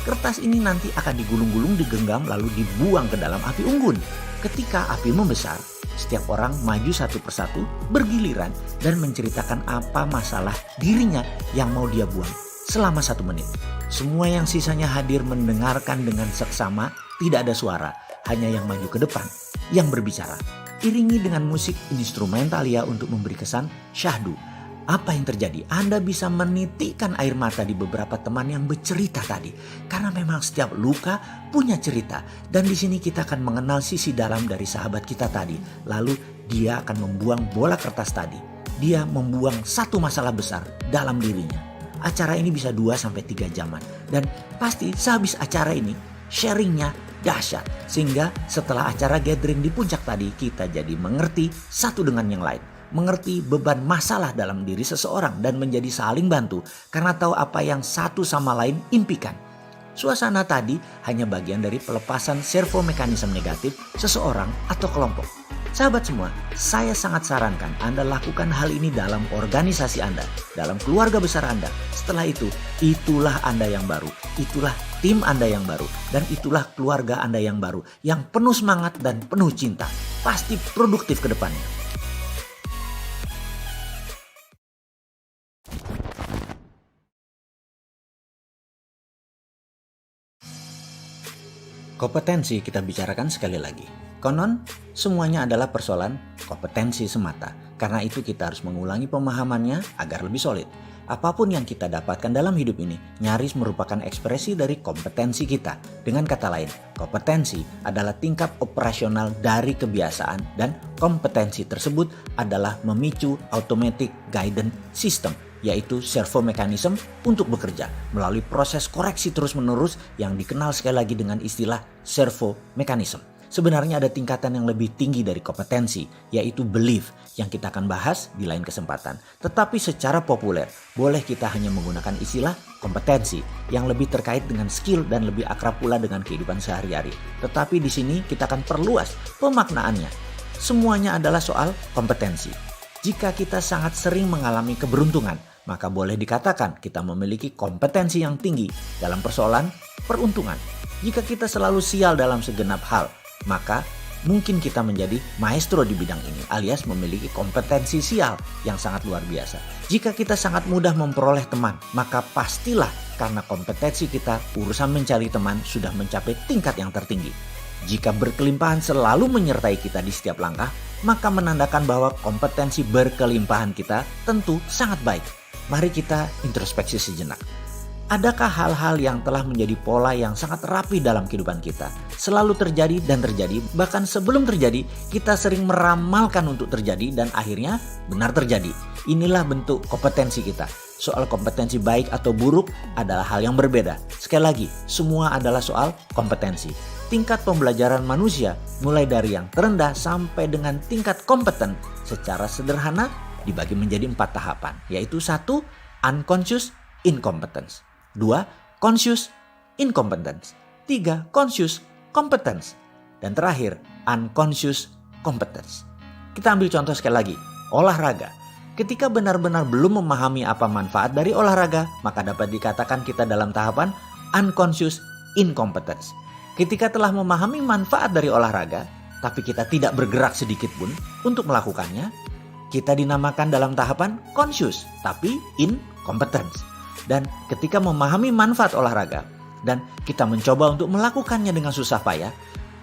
Kertas ini nanti akan digulung-gulung, digenggam lalu dibuang ke dalam api unggun. Ketika api membesar, setiap orang maju satu persatu bergiliran dan menceritakan apa masalah dirinya yang mau dia buang selama 1 menit. Semua yang sisanya hadir mendengarkan dengan seksama, tidak ada suara, hanya yang maju ke depan, yang berbicara. Iringi dengan musik instrumental ya untuk memberi kesan syahdu. Apa yang terjadi? Anda bisa menitikkan air mata di beberapa teman yang bercerita tadi. Karena memang setiap luka punya cerita. Dan di sini kita akan mengenal sisi dalam dari sahabat kita tadi. Lalu dia akan membuang bola kertas tadi. Dia membuang satu masalah besar dalam dirinya. Acara ini bisa 2-3 jaman. Dan pasti sehabis acara ini sharingnya dahsyat. Sehingga setelah acara gathering di puncak tadi, kita jadi mengerti satu dengan yang lain. Mengerti beban masalah dalam diri seseorang dan menjadi saling bantu karena tahu apa yang satu sama lain impikan. Suasana tadi hanya bagian dari pelepasan servo mekanisme negatif seseorang atau kelompok. Sahabat semua, saya sangat sarankan Anda lakukan hal ini dalam organisasi Anda, dalam keluarga besar Anda. Setelah itu, itulah Anda yang baru, itulah tim Anda yang baru, dan itulah keluarga Anda yang baru, yang penuh semangat dan penuh cinta. Pasti produktif ke depannya. Kompetensi kita bicarakan sekali lagi. Konon, semuanya adalah persoalan kompetensi semata. Karena itu kita harus mengulangi pemahamannya agar lebih solid. Apapun yang kita dapatkan dalam hidup ini nyaris merupakan ekspresi dari kompetensi kita. Dengan kata lain, kompetensi adalah tingkat operasional dari kebiasaan dan kompetensi tersebut adalah memicu automatic guidance system, yaitu servo mekanisme untuk bekerja melalui proses koreksi terus-menerus yang dikenal sekali lagi dengan istilah servo mekanisme. Sebenarnya ada tingkatan yang lebih tinggi dari kompetensi, yaitu belief yang kita akan bahas di lain kesempatan. Tetapi secara populer, boleh kita hanya menggunakan istilah kompetensi yang lebih terkait dengan skill dan lebih akrab pula dengan kehidupan sehari-hari. Tetapi di sini kita akan perluas pemaknaannya. Semuanya adalah soal kompetensi. Jika kita sangat sering mengalami keberuntungan, maka boleh dikatakan kita memiliki kompetensi yang tinggi dalam persoalan peruntungan. Jika kita selalu sial dalam segenap hal, maka mungkin kita menjadi maestro di bidang ini alias memiliki kompetensi sial yang sangat luar biasa. Jika kita sangat mudah memperoleh teman, maka pastilah karena kompetensi kita urusan mencari teman sudah mencapai tingkat yang tertinggi. Jika berkelimpahan selalu menyertai kita di setiap langkah, maka menandakan bahwa kompetensi berkelimpahan kita tentu sangat baik. Mari kita introspeksi sejenak. Adakah hal-hal yang telah menjadi pola yang sangat rapi dalam kehidupan kita? Selalu terjadi dan terjadi, bahkan sebelum terjadi kita sering meramalkan untuk terjadi dan akhirnya benar terjadi. Inilah bentuk kompetensi kita. Soal kompetensi baik atau buruk adalah hal yang berbeda. Sekali lagi, semua adalah soal kompetensi. Tingkat pembelajaran manusia mulai dari yang terendah sampai dengan tingkat kompeten secara sederhana dibagi menjadi 4 tahapan, yaitu 1. Unconscious incompetence, 2. Conscious incompetence, 3. Conscious competence, dan terakhir unconscious competence. Kita ambil contoh sekali lagi, olahraga. Ketika benar-benar belum memahami apa manfaat dari olahraga, maka dapat dikatakan kita dalam tahapan unconscious incompetence. Ketika telah memahami manfaat dari olahraga, tapi kita tidak bergerak sedikit pun untuk melakukannya, kita dinamakan dalam tahapan conscious, tapi incompetence. Dan ketika memahami manfaat olahraga dan kita mencoba untuk melakukannya dengan susah payah,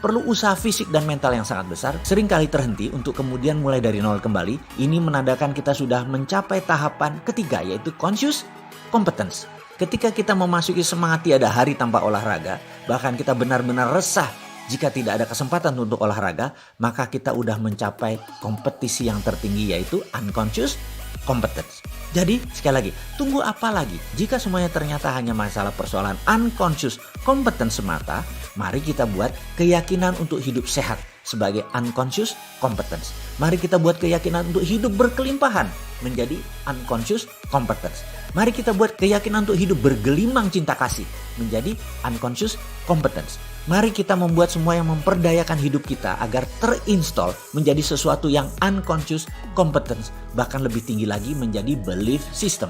perlu usaha fisik dan mental yang sangat besar, seringkali terhenti untuk kemudian mulai dari nol kembali. Ini menandakan kita sudah mencapai tahapan ketiga, yaitu conscious competence. Ketika kita memasuki semangat tiada hari tanpa olahraga, bahkan kita benar-benar resah jika tidak ada kesempatan untuk olahraga, maka kita udah mencapai kompetisi yang tertinggi, yaitu unconscious competence. Jadi sekali lagi, tunggu apa lagi? Jika semuanya ternyata hanya masalah persoalan unconscious competence semata, mari kita buat keyakinan untuk hidup sehat sebagai unconscious competence. Mari kita buat keyakinan untuk hidup berkelimpahan menjadi unconscious competence. Mari kita buat keyakinan untuk hidup bergelimang cinta kasih menjadi unconscious competence. Mari kita membuat semua yang memperdayakan hidup kita agar terinstall menjadi sesuatu yang unconscious competence, bahkan lebih tinggi lagi menjadi belief system.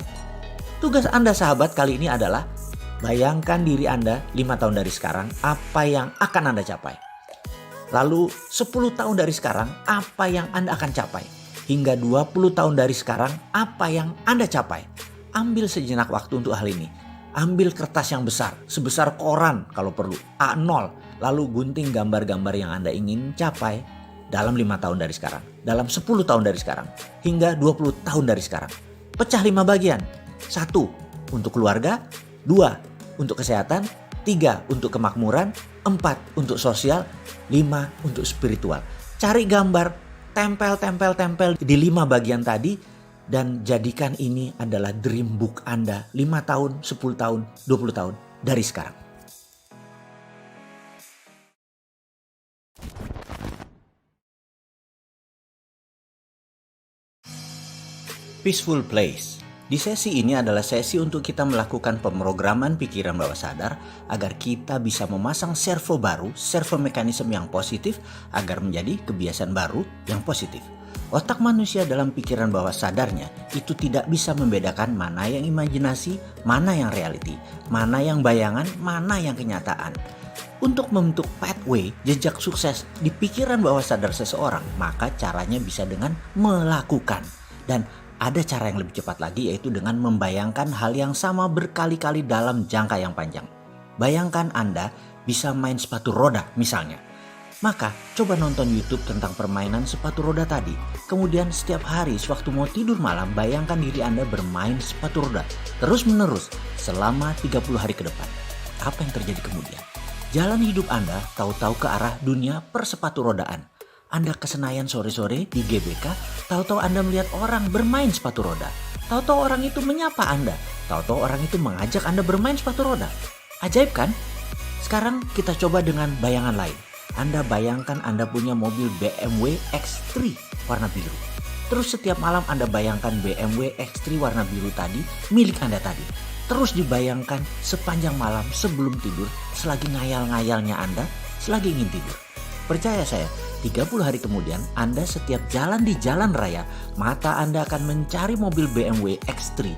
Tugas Anda sahabat kali ini adalah bayangkan diri Anda 5 tahun dari sekarang, apa yang akan Anda capai. Lalu 10 tahun dari sekarang, apa yang Anda akan capai. Hingga 20 tahun dari sekarang, apa yang Anda capai. Ambil sejenak waktu untuk hal ini. Ambil kertas yang besar, sebesar koran kalau perlu, A0. Lalu gunting gambar-gambar yang Anda ingin capai dalam 5 tahun dari sekarang. Dalam 10 tahun dari sekarang. Hingga 20 tahun dari sekarang. Pecah 5 bagian. 1 untuk keluarga, 2 untuk kesehatan, 3 untuk kemakmuran, 4 untuk sosial, 5 untuk spiritual. Cari gambar, tempel di 5 bagian tadi. Dan jadikan ini adalah dream book Anda 5 tahun, 10 tahun, 20 tahun dari sekarang. Peaceful Place. Di sesi ini adalah sesi untuk kita melakukan pemrograman pikiran bawah sadar agar kita bisa memasang servo baru, servo mekanisme yang positif agar menjadi kebiasaan baru yang positif. Otak manusia dalam pikiran bawah sadarnya itu tidak bisa membedakan mana yang imajinasi, mana yang reality, mana yang bayangan, mana yang kenyataan. Untuk membentuk pathway jejak sukses di pikiran bawah sadar seseorang, maka caranya bisa dengan melakukan. Dan ada cara yang lebih cepat lagi, yaitu dengan membayangkan hal yang sama berkali-kali dalam jangka yang panjang. Bayangkan Anda bisa main sepatu roda misalnya. Maka coba nonton YouTube tentang permainan sepatu roda tadi. Kemudian setiap hari sewaktu mau tidur malam, bayangkan diri Anda bermain sepatu roda terus menerus selama 30 hari ke depan. Apa yang terjadi kemudian? Jalan hidup Anda tahu-tahu ke arah dunia persepatu rodaan. Anda ke Senayan sore-sore di GBK, tahu-tahu Anda melihat orang bermain sepatu roda. Tahu-tahu orang itu menyapa Anda. Tahu-tahu orang itu mengajak Anda bermain sepatu roda. Ajaib kan? Sekarang kita coba dengan bayangan lain. Anda bayangkan Anda punya mobil BMW X3 warna biru. Terus setiap malam Anda bayangkan BMW X3 warna biru tadi milik Anda tadi. Terus dibayangkan sepanjang malam sebelum tidur, selagi ngayal-ngayalnya Anda, selagi ingin tidur. Percaya saya, 30 hari kemudian Anda setiap jalan di jalan raya, mata Anda akan mencari mobil BMW X3.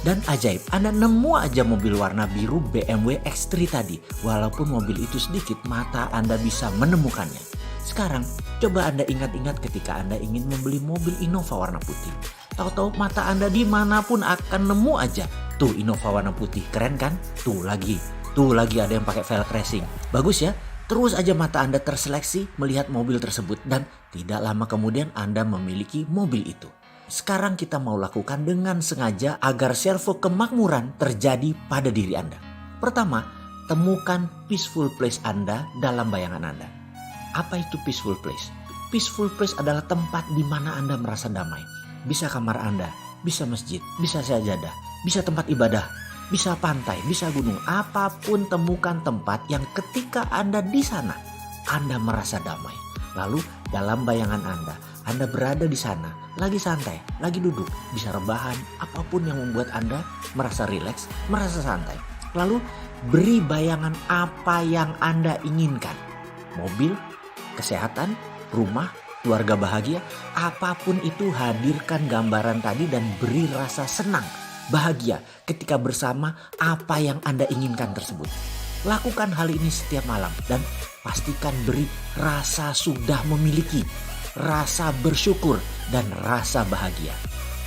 Dan ajaib, Anda nemu aja mobil warna biru BMW X3 tadi. Walaupun mobil itu sedikit, mata Anda bisa menemukannya. Sekarang coba Anda ingat-ingat ketika Anda ingin membeli mobil Innova warna putih. Tahu-tahu mata Anda dimanapun akan nemu aja. Tuh Innova warna putih, keren kan? Tuh lagi ada yang pakai velg racing. Bagus ya? Terus aja mata Anda terseleksi melihat mobil tersebut dan tidak lama kemudian Anda memiliki mobil itu. Sekarang kita mau lakukan dengan sengaja agar servo kemakmuran terjadi pada diri Anda. Pertama, temukan peaceful place Anda dalam bayangan Anda. Apa itu peaceful place? Peaceful place adalah tempat di mana Anda merasa damai. Bisa kamar Anda, bisa masjid, bisa sajadah, bisa tempat ibadah, bisa pantai, bisa gunung. Apapun temukan tempat yang ketika Anda di sana, Anda merasa damai. Lalu dalam bayangan Anda berada di sana, lagi santai, lagi duduk, bisa rebahan, apapun yang membuat Anda merasa rileks, merasa santai. Lalu beri bayangan apa yang Anda inginkan. Mobil, kesehatan, rumah, keluarga bahagia, apapun itu hadirkan gambaran tadi dan beri rasa senang, bahagia ketika bersama apa yang Anda inginkan tersebut. Lakukan hal ini setiap malam dan pastikan beri rasa sudah memiliki, rasa bersyukur dan rasa bahagia.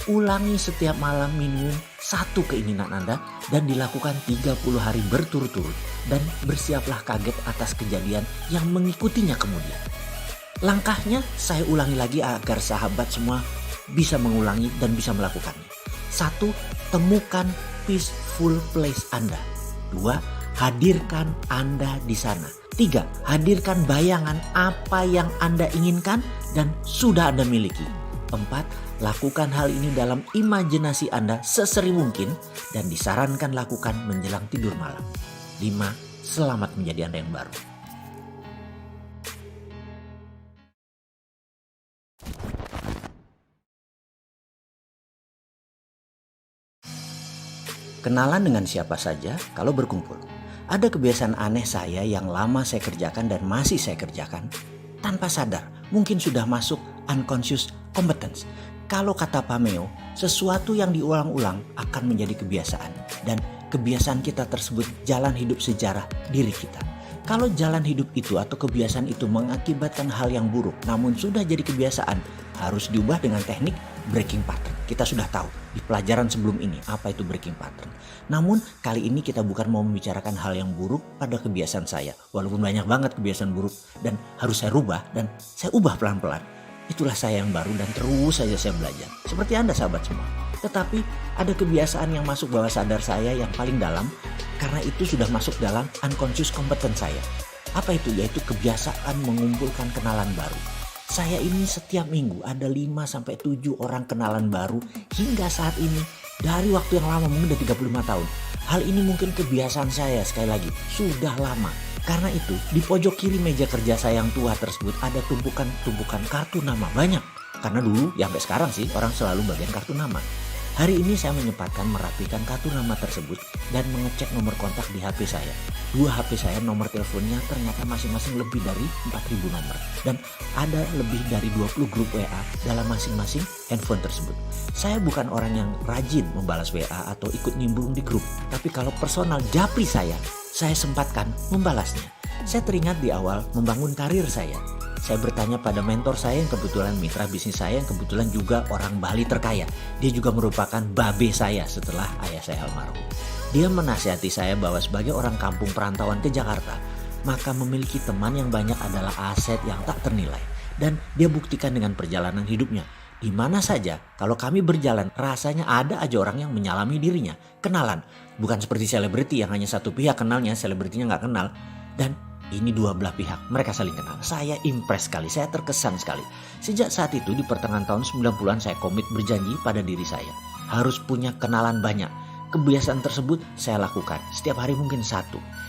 Ulangi setiap malam minimum satu keinginan Anda dan dilakukan 30 hari berturut-turut dan bersiaplah kaget atas kejadian yang mengikutinya kemudian. Langkahnya saya ulangi lagi agar sahabat semua bisa mengulangi dan bisa melakukannya. 1. Temukan peaceful place Anda. 2. Hadirkan Anda di sana. 3. Hadirkan bayangan apa yang Anda inginkan dan sudah Anda miliki. 4. Lakukan hal ini dalam imajinasi Anda sesering mungkin dan disarankan lakukan menjelang tidur malam. 5. Selamat menjadi Anda yang baru. Kenalan dengan siapa saja kalau berkumpul. Ada kebiasaan aneh saya yang lama saya kerjakan dan masih saya kerjakan tanpa sadar. Mungkin sudah masuk unconscious competence. Kalau kata Pameo, sesuatu yang diulang-ulang akan menjadi kebiasaan. Dan kebiasaan kita tersebut jalan hidup sejarah diri kita. Kalau jalan hidup itu atau kebiasaan itu mengakibatkan hal yang buruk namun sudah jadi kebiasaan, harus diubah dengan teknik breaking pattern. Kita sudah tahu di pelajaran sebelum ini apa itu breaking pattern. Namun kali ini kita bukan mau membicarakan hal yang buruk pada kebiasaan saya. Walaupun banyak banget kebiasaan buruk dan harus saya rubah dan saya ubah pelan-pelan. Itulah saya yang baru dan terus saja saya belajar. Seperti Anda sahabat semua. Tetapi ada kebiasaan yang masuk bawah sadar saya yang paling dalam karena itu sudah masuk dalam unconscious competence saya. Apa itu? Yaitu kebiasaan mengumpulkan kenalan baru. Saya ini setiap minggu ada 5-7 orang kenalan baru hingga saat ini dari waktu yang lama mungkin udah 35 tahun. Hal ini mungkin kebiasaan saya sekali lagi sudah lama. Karena itu di pojok kiri meja kerja saya yang tua tersebut ada tumpukan kartu nama banyak. Karena dulu ya sampai sekarang sih orang selalu bagian kartu nama. Hari ini saya menyempatkan merapikan kartu nama tersebut dan mengecek nomor kontak di HP saya. 2 HP saya nomor teleponnya ternyata masing-masing lebih dari 4.000 nomor. Dan ada lebih dari 20 grup WA dalam masing-masing handphone tersebut. Saya bukan orang yang rajin membalas WA atau ikut nimbrung di grup. Tapi kalau personal japri saya sempatkan membalasnya. Saya teringat di awal membangun karir saya. Saya bertanya pada mentor saya yang kebetulan mitra bisnis saya yang kebetulan juga orang Bali terkaya. Dia juga merupakan babe saya setelah ayah saya almarhum. Dia menasihati saya bahwa sebagai orang kampung perantauan ke Jakarta, maka memiliki teman yang banyak adalah aset yang tak ternilai. Dan dia buktikan dengan perjalanan hidupnya. Di mana saja kalau kami berjalan rasanya ada aja orang yang menyalami dirinya. Kenalan. Bukan seperti selebriti yang hanya satu pihak kenalnya, selebritinya gak kenal. Dan ini dua belah pihak, mereka saling kenal. Saya impress sekali, saya terkesan sekali. Sejak saat itu di pertengahan tahun 90-an saya komit berjanji pada diri saya. Harus punya kenalan banyak. Kebiasaan tersebut saya lakukan, setiap hari mungkin 1.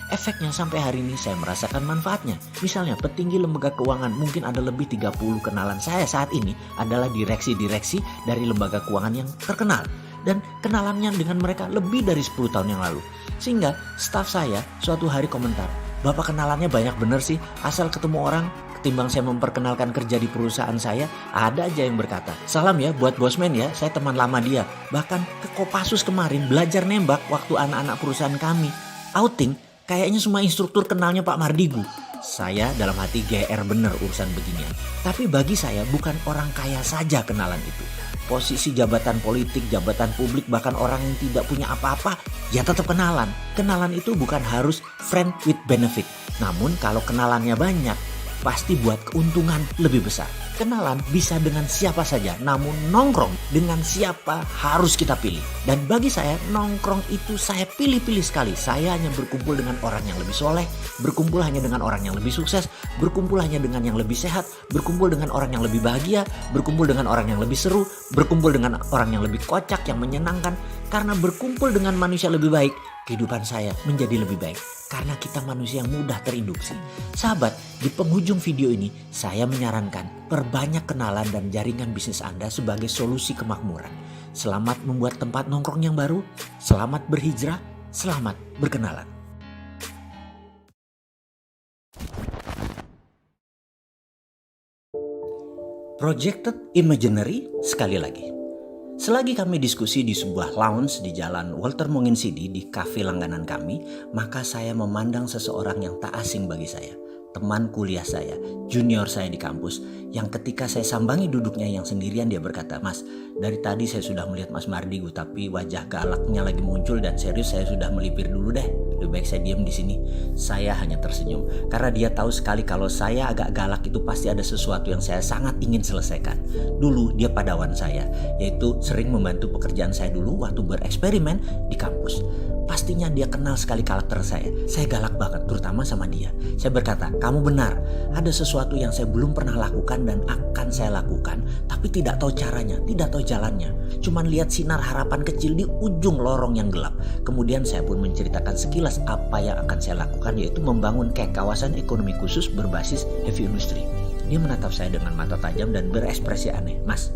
Efeknya sampai hari ini saya merasakan manfaatnya. Misalnya petinggi lembaga keuangan mungkin ada lebih 30 kenalan saya saat ini adalah direksi-direksi dari lembaga keuangan yang terkenal. Dan kenalannya dengan mereka lebih dari 10 tahun yang lalu. Sehingga staf saya suatu hari komentar, "Bapak kenalannya banyak bener sih, asal ketemu orang ketimbang saya memperkenalkan kerja di perusahaan saya." Ada aja yang berkata, "Salam ya buat bosman ya, saya teman lama dia." Bahkan ke Kopassus kemarin belajar nembak waktu anak-anak perusahaan kami outing, kayaknya semua instruktur kenalnya Pak Mardigu. saya dalam hati GR bener urusan beginian. Tapi bagi saya bukan orang kaya saja kenalan itu. Posisi jabatan politik, jabatan publik, bahkan orang yang tidak punya apa-apa, ya tetap kenalan. Kenalan itu bukan harus friend with benefit. Namun kalau kenalannya banyak, pasti buat keuntungan lebih besar. Kenalan bisa dengan siapa saja, namun nongkrong dengan siapa harus kita pilih. Dan bagi saya, nongkrong itu saya pilih-pilih sekali. Saya hanya berkumpul dengan orang yang lebih soleh, berkumpul hanya dengan orang yang lebih sukses, berkumpul hanya dengan yang lebih sehat, berkumpul dengan orang yang lebih bahagia, berkumpul dengan orang yang lebih seru, berkumpul dengan orang yang lebih kocak, yang menyenangkan. Karena berkumpul dengan manusia lebih baik, kehidupan saya menjadi lebih baik. Karena kita manusia yang mudah terinduksi. Sahabat, di penghujung video ini saya menyarankan perbanyak kenalan dan jaringan bisnis Anda sebagai solusi kemakmuran. Selamat membuat tempat nongkrong yang baru, selamat berhijrah, selamat berkenalan. Projected Imaginary sekali lagi. Selagi kami diskusi di sebuah lounge di jalan Walter Monginsidi di kafe langganan kami, maka saya memandang seseorang yang tak asing bagi saya. Teman kuliah saya, junior saya di kampus, yang ketika saya sambangi duduknya yang sendirian dia berkata, "Mas, dari tadi saya sudah melihat Mas Mardigu, tapi wajah galaknya lagi muncul dan serius saya sudah melipir dulu deh. Lebih baik saya diam di sini." Saya hanya tersenyum karena dia tahu sekali kalau saya agak galak itu pasti ada sesuatu yang saya sangat ingin selesaikan. Dulu dia padawan saya, yaitu sering membantu pekerjaan saya dulu waktu bereksperimen di kampus. Pastinya dia kenal sekali karakter saya. Saya galak banget, terutama sama dia. Saya berkata, "Kamu benar, ada sesuatu yang saya belum pernah lakukan dan akan saya lakukan, tapi tidak tahu caranya, tidak tahu jalannya. Cuman lihat sinar harapan kecil di ujung lorong yang gelap." Kemudian saya pun menceritakan sekilas apa yang akan saya lakukan, yaitu membangun kayak kawasan ekonomi khusus berbasis heavy industry. Dia menatap saya dengan mata tajam dan berekspresi aneh. "Mas,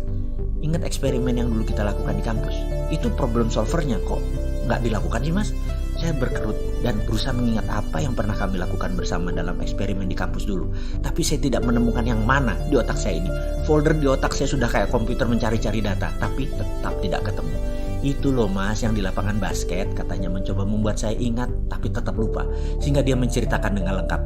ingat eksperimen yang dulu kita lakukan di kampus? Itu problem solvernya kok nggak dilakukan sih, Mas?" Saya berkerut dan berusaha mengingat apa yang pernah kami lakukan bersama dalam eksperimen di kampus dulu. Tapi saya tidak menemukan yang mana di otak saya ini. Folder di otak saya sudah kayak komputer mencari-cari data, tapi tetap tidak ketemu. "Itu loh Mas yang di lapangan basket," katanya, mencoba membuat saya ingat tapi tetap lupa. Sehingga dia menceritakan dengan lengkap.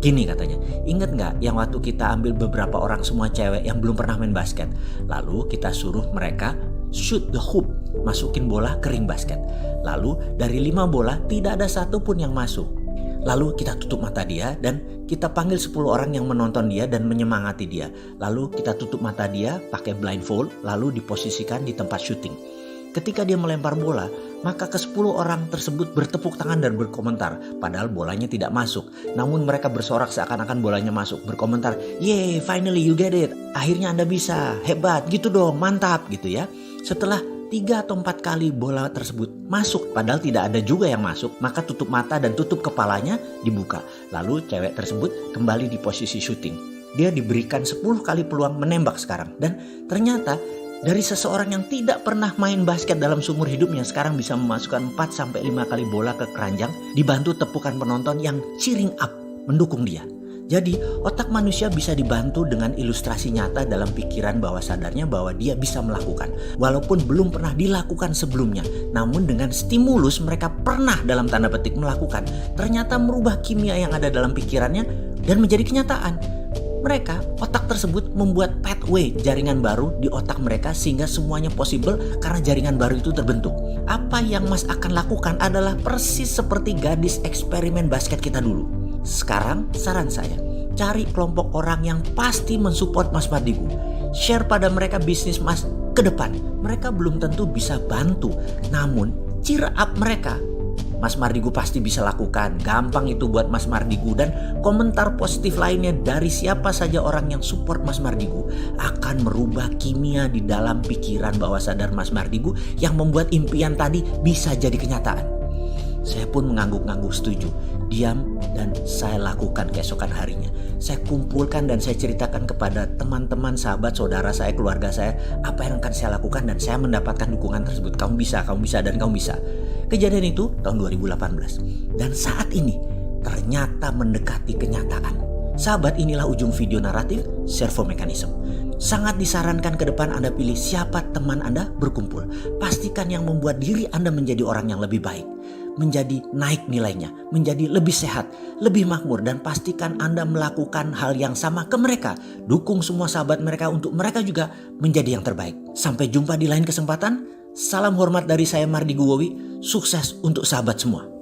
Gini katanya, "Ingat nggak yang waktu kita ambil beberapa orang semua cewek yang belum pernah main basket. Lalu kita suruh mereka shoot the hoop, masukin bola ke ring basket. Lalu dari 5 bola tidak ada satu pun yang masuk. Lalu kita tutup mata dia dan kita panggil 10 orang yang menonton dia dan menyemangati dia. Lalu kita tutup mata dia pakai blindfold, lalu diposisikan di tempat syuting. Ketika dia melempar bola, maka ke-10 orang tersebut bertepuk tangan dan berkomentar. Padahal bolanya tidak masuk. Namun mereka bersorak seakan-akan bolanya masuk. Berkomentar, "Yeay, finally you get it. Akhirnya Anda bisa. Hebat, gitu dong, mantap," gitu ya. Setelah 3 atau 4 kali bola tersebut masuk, padahal tidak ada juga yang masuk, maka tutup mata dan tutup kepalanya, dibuka. Lalu cewek tersebut kembali di posisi syuting. Dia diberikan 10 kali peluang menembak sekarang. Dan ternyata dari seseorang yang tidak pernah main basket dalam seumur hidupnya, sekarang bisa memasukkan 4-5 kali bola ke keranjang, dibantu tepukan penonton yang cheering up, mendukung dia. Jadi otak manusia bisa dibantu dengan ilustrasi nyata dalam pikiran bawah sadarnya bahwa dia bisa melakukan. Walaupun belum pernah dilakukan sebelumnya, namun dengan stimulus mereka pernah dalam tanda petik melakukan. Ternyata merubah kimia yang ada dalam pikirannya dan menjadi kenyataan. Mereka, otak tersebut membuat pathway jaringan baru di otak mereka sehingga semuanya possible karena jaringan baru itu terbentuk. Apa yang Mas akan lakukan adalah persis seperti gadis eksperimen basket kita dulu. Sekarang saran saya, cari kelompok orang yang pasti mensupport Mas Mardigu. Share pada mereka bisnis Mas ke depan. Mereka belum tentu bisa bantu, namun cheer up mereka. Mas Mardigu pasti bisa lakukan. Gampang itu buat Mas Mardigu. Dan komentar positif lainnya dari siapa saja orang yang support Mas Mardigu akan merubah kimia di dalam pikiran bawah sadar Mas Mardigu yang membuat impian tadi bisa jadi kenyataan. Saya pun mengangguk-angguk setuju. Diam dan saya lakukan keesokan harinya. Saya kumpulkan dan saya ceritakan kepada teman-teman, sahabat, saudara saya, keluarga saya apa yang akan saya lakukan dan saya mendapatkan dukungan tersebut. Kamu bisa dan kamu bisa. Kejadian itu tahun 2018. Dan saat ini ternyata mendekati kenyataan. Sahabat, inilah ujung video naratif servo mechanism. Sangat disarankan ke depan Anda pilih siapa teman Anda berkumpul. Pastikan yang membuat diri Anda menjadi orang yang lebih baik. menjadi naik nilainya, menjadi lebih sehat, lebih makmur, dan pastikan Anda melakukan hal yang sama ke mereka. Dukung semua sahabat mereka untuk mereka juga menjadi yang terbaik. Sampai jumpa di lain kesempatan. Salam hormat dari saya Mardi Guwowi. Sukses untuk sahabat semua.